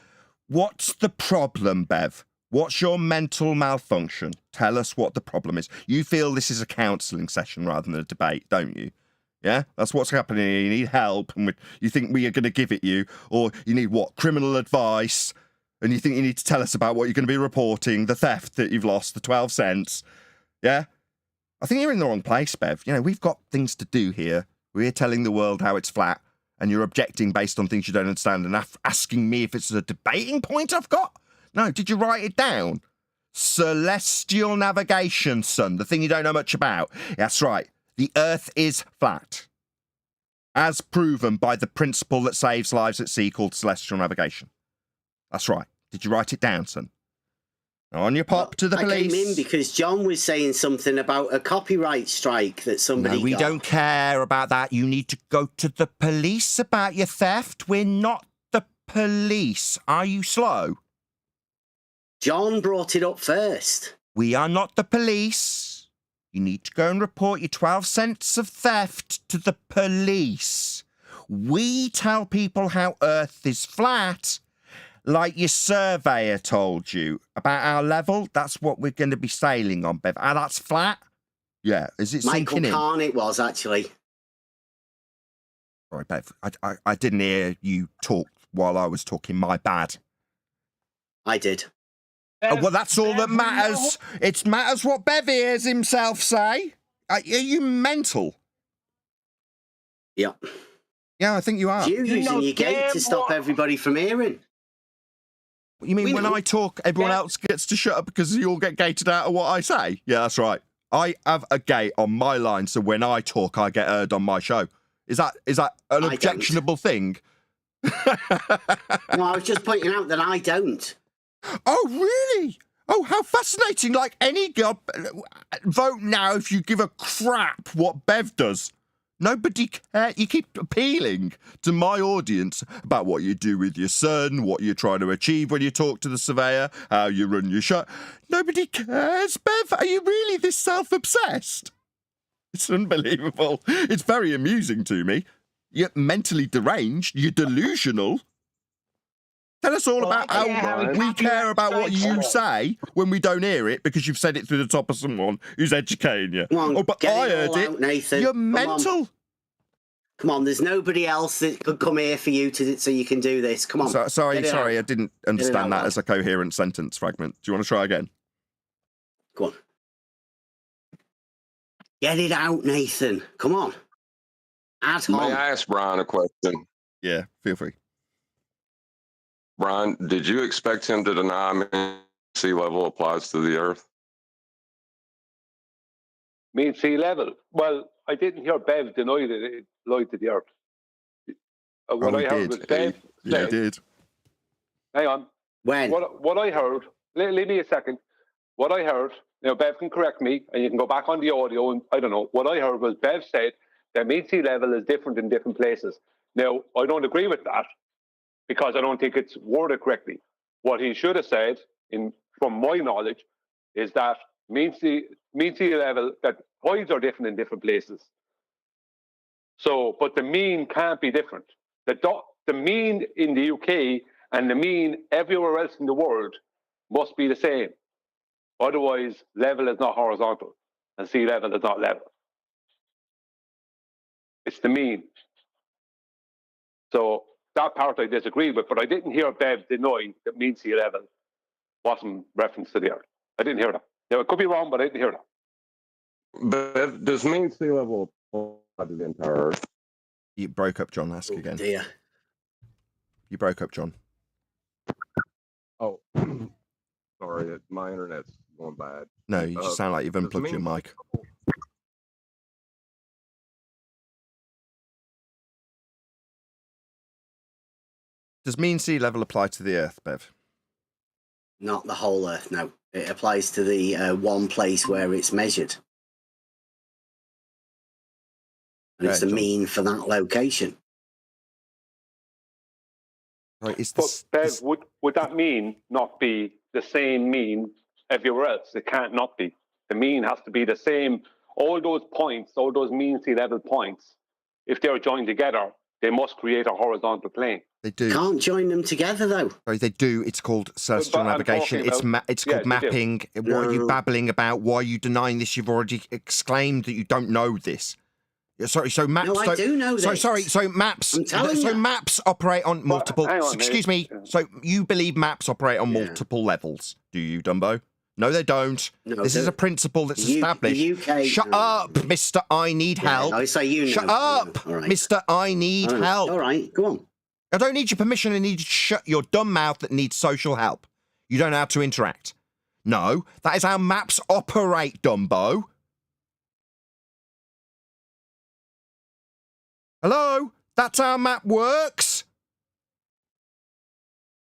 What's the problem, Bev? What's your mental malfunction? Tell us what the problem is. You feel this is a counselling session rather than a debate, don't you? Yeah? That's what's happening here. You need help, and you think we are going to give it you, or you need what? Criminal advice. And you think you need to tell us about what you're going to be reporting, the theft that you've lost, the 12 cents. Yeah? I think you're in the wrong place, Bev. You know, we've got things to do here. We're telling the world how it's flat, and you're objecting based on things you don't understand and asking me if it's a debating point I've got. No, did you write it down? Celestial navigation, son, the thing you don't know much about. That's right. The Earth is flat, as proven by the principle that saves lives at sea called celestial navigation. That's right. Did you write it down, son? On your pop to the police. I came in because John was saying something about a copyright strike that somebody No, we got. don't care about that. You need to go to the police about your theft. We're not the police. Are you slow? John brought it up first. We are not the police. You need to go and report your 12 cents of theft to the police. We tell people how Earth is flat, like your surveyor told you about our level. That's what we're going to be sailing on, Bev. Ah, that's flat? Yeah. Is it Michael sinking in? Kahn it was, actually. Sorry, Bev. I didn't hear you talk while I was talking. My bad. I did. Oh, well, that's all that matters. It matters what Bev hears himself say. Are you mental? Yeah. Yeah, I think you are. You using your gate to stop everybody from hearing. You mean when I talk, everyone else gets to shut up because you all get gated out of what I say? Yeah, that's right. I have a gate on my line, so when I talk, I get heard on my show. Is that an objectionable thing? No, I was just pointing out that I don't. Oh, really? Oh, how fascinating. Like any girl, vote now if you give a crap what Bev does. Nobody cares. You keep appealing to my audience about what you do with your son, what you're trying to achieve when you talk to the surveyor, how you run your show. Nobody cares, Bev. Are you really this self-obsessed? It's unbelievable. It's very amusing to me. You're mentally deranged. You're delusional. Tell us all about how we care about what you say when we don't hear it because you've said it through the top of someone who's educating you. Come on, oh, but I heard it. Out, Nathan. You're Come mental. Come on, there's nobody else that could come here for you so you can do this. Come on. Sorry, I didn't understand that as a coherent sentence fragment. Do you want to try again? Go on. Get it out, Nathan. Come on. At home. May I ask Brian a question? Yeah, feel free. Brian, did you expect him to deny sea level applies to the Earth? Mean sea level? Well, I didn't hear Bev deny that it applied to the Earth. What I heard was Bev. Yeah, he did. Hang on. When? What I heard, leave me a second. What I heard, now Bev can correct me, and you can go back on the audio, and I don't know. What I heard was Bev said that mean sea level is different in different places. Now, I don't agree with that, because I don't think it's worded correctly. What he should have said, from my knowledge, is that mean sea level, that tides are different in different places. So, but the mean can't be different. The mean in the UK and the mean everywhere else in the world must be the same. Otherwise, level is not horizontal. and sea level is not level. It's the mean. So that part I disagree with, but I didn't hear Bev deny that mean sea level wasn't reference to the Earth. I didn't hear that. Now, it could be wrong, but I didn't hear that. But does mean sea level apply to the entire Earth? You broke up, John. Ask again. Dear. You broke up, John. Oh, sorry, my internet's going bad. No, you just sound like you've unplugged your mic. Does mean sea level apply to the Earth, Bev? Not the whole Earth, no. It applies to the one place where it's measured. And it's the mean for that location. Right, but Bev, would that mean not be the same mean everywhere else? It can't not be. The mean has to be the same. All those points, all those mean sea level points, if they're joined together, they must create a horizontal plane. They do. Can't join them together, though. Sorry, they do. It's called celestial navigation. It's called mapping. What are you babbling about? Why are you denying this? You've already exclaimed that you don't know this. Sorry, so maps. No, I do know this. So maps. I'm telling you. Maps operate on multiple. Excuse me. So you believe maps operate on multiple levels? Do you, Dumbo? No, they don't. No, this is a principle that's established. The UK, Shut up, Mr. I need help. I say you know. Shut up, Mr. I need help. All right, go on. I don't need your permission. I need you to shut your dumb mouth that needs social help. You don't know how to interact. No, that is how maps operate, Dumbo. Hello? That's how a map works?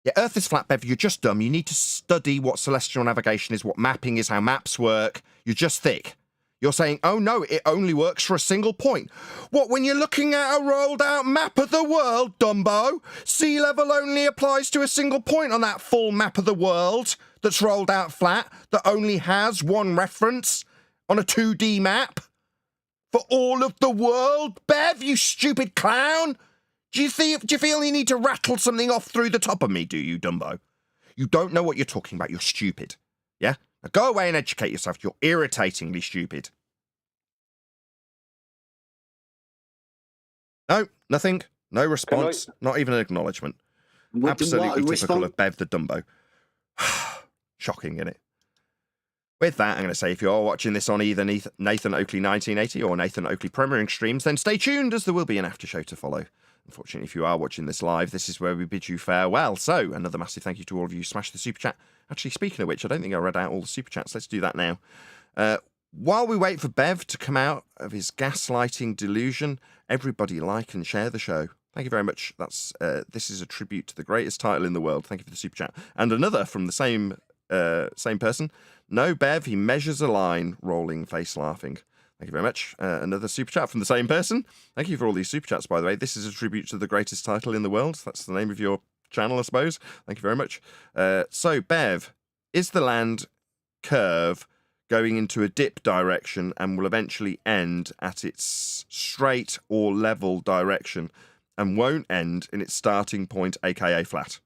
Yeah, Earth is flat, Bev. You're just dumb. You need to study what celestial navigation is, what mapping is, how maps work. You're just thick. You're saying, oh no, it only works for a single point. What, when you're looking at a rolled out map of the world, Dumbo? Sea level only applies to a single point on that full map of the world that's rolled out flat, that only has one reference on a 2D map? For all of the world, Bev, you stupid clown? Do you feel you need to rattle something off through the top of me, do you, Dumbo? You don't know what you're talking about. You're stupid. Yeah? Now go away and educate yourself. You're irritatingly stupid. No, nothing. No response. Not even an acknowledgement. Absolutely typical of Bev the Dumbo. Shocking, isn't it? With that, I'm going to say if you're watching this on either Nathan Oakley 1980 or Nathan Oakley premiering streams, then stay tuned as there will be an after show to follow. Unfortunately, if you are watching this live, this is where we bid you farewell. So, another massive thank you to all of you who smashed the super chat. Actually, speaking of which, I don't think I read out all the super chats. Let's do that now. While we wait for Bev to come out of his gaslighting delusion, everybody like and share the show. Thank you very much. This is a tribute to the greatest title in the world. Thank you for the super chat. And another from the same person. No, Bev, he measures a line, rolling face laughing. Thank you very much. Another super chat from the same person. Thank you for all these super chats, by the way. This is a tribute to the greatest title in the world. That's the name of your channel, I suppose. Thank you very much. So, Bev, is the land curve going into a dip direction and will eventually end at its straight or level direction and won't end in its starting point, aka flat?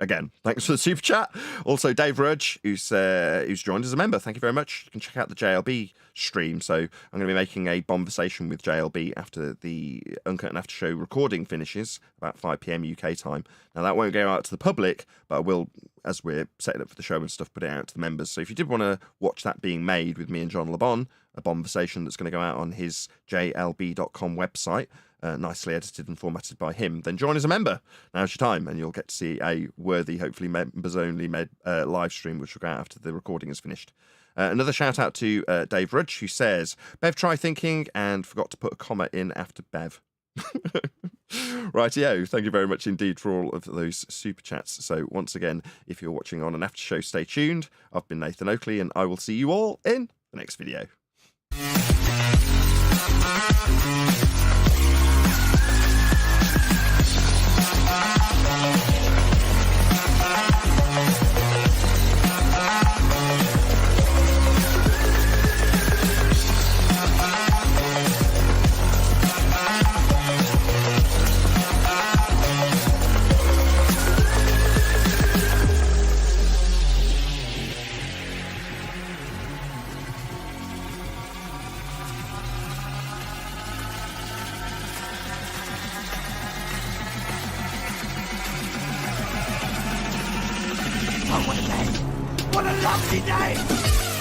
Again, thanks for the super chat. Also, Dave Rudge, who's joined as a member. Thank you very much. You can check out the JLB stream. So I'm going to be making a conversation with JLB after the Uncut and After Show recording finishes, about 5 p.m. UK time. Now, that won't go out to the public, but I will, as we're setting up for the show and stuff, put it out to the members. So if you did want to watch that being made with me and John LeBon, a conversation that's going to go out on his jlb.com website, nicely edited and formatted by him, then join as a member. Now's your time, and you'll get to see a worthy, hopefully members-only live stream, which will go out after the recording is finished. Another shout-out to Dave Rudge, who says, Bev, try thinking, and forgot to put a comma in after Bev. Rightio, thank you very much indeed for all of those super chats. So once again, if you're watching on an after show, stay tuned. I've been Nathan Oakley, and I will see you all in the next video. What a name! What a lovely name!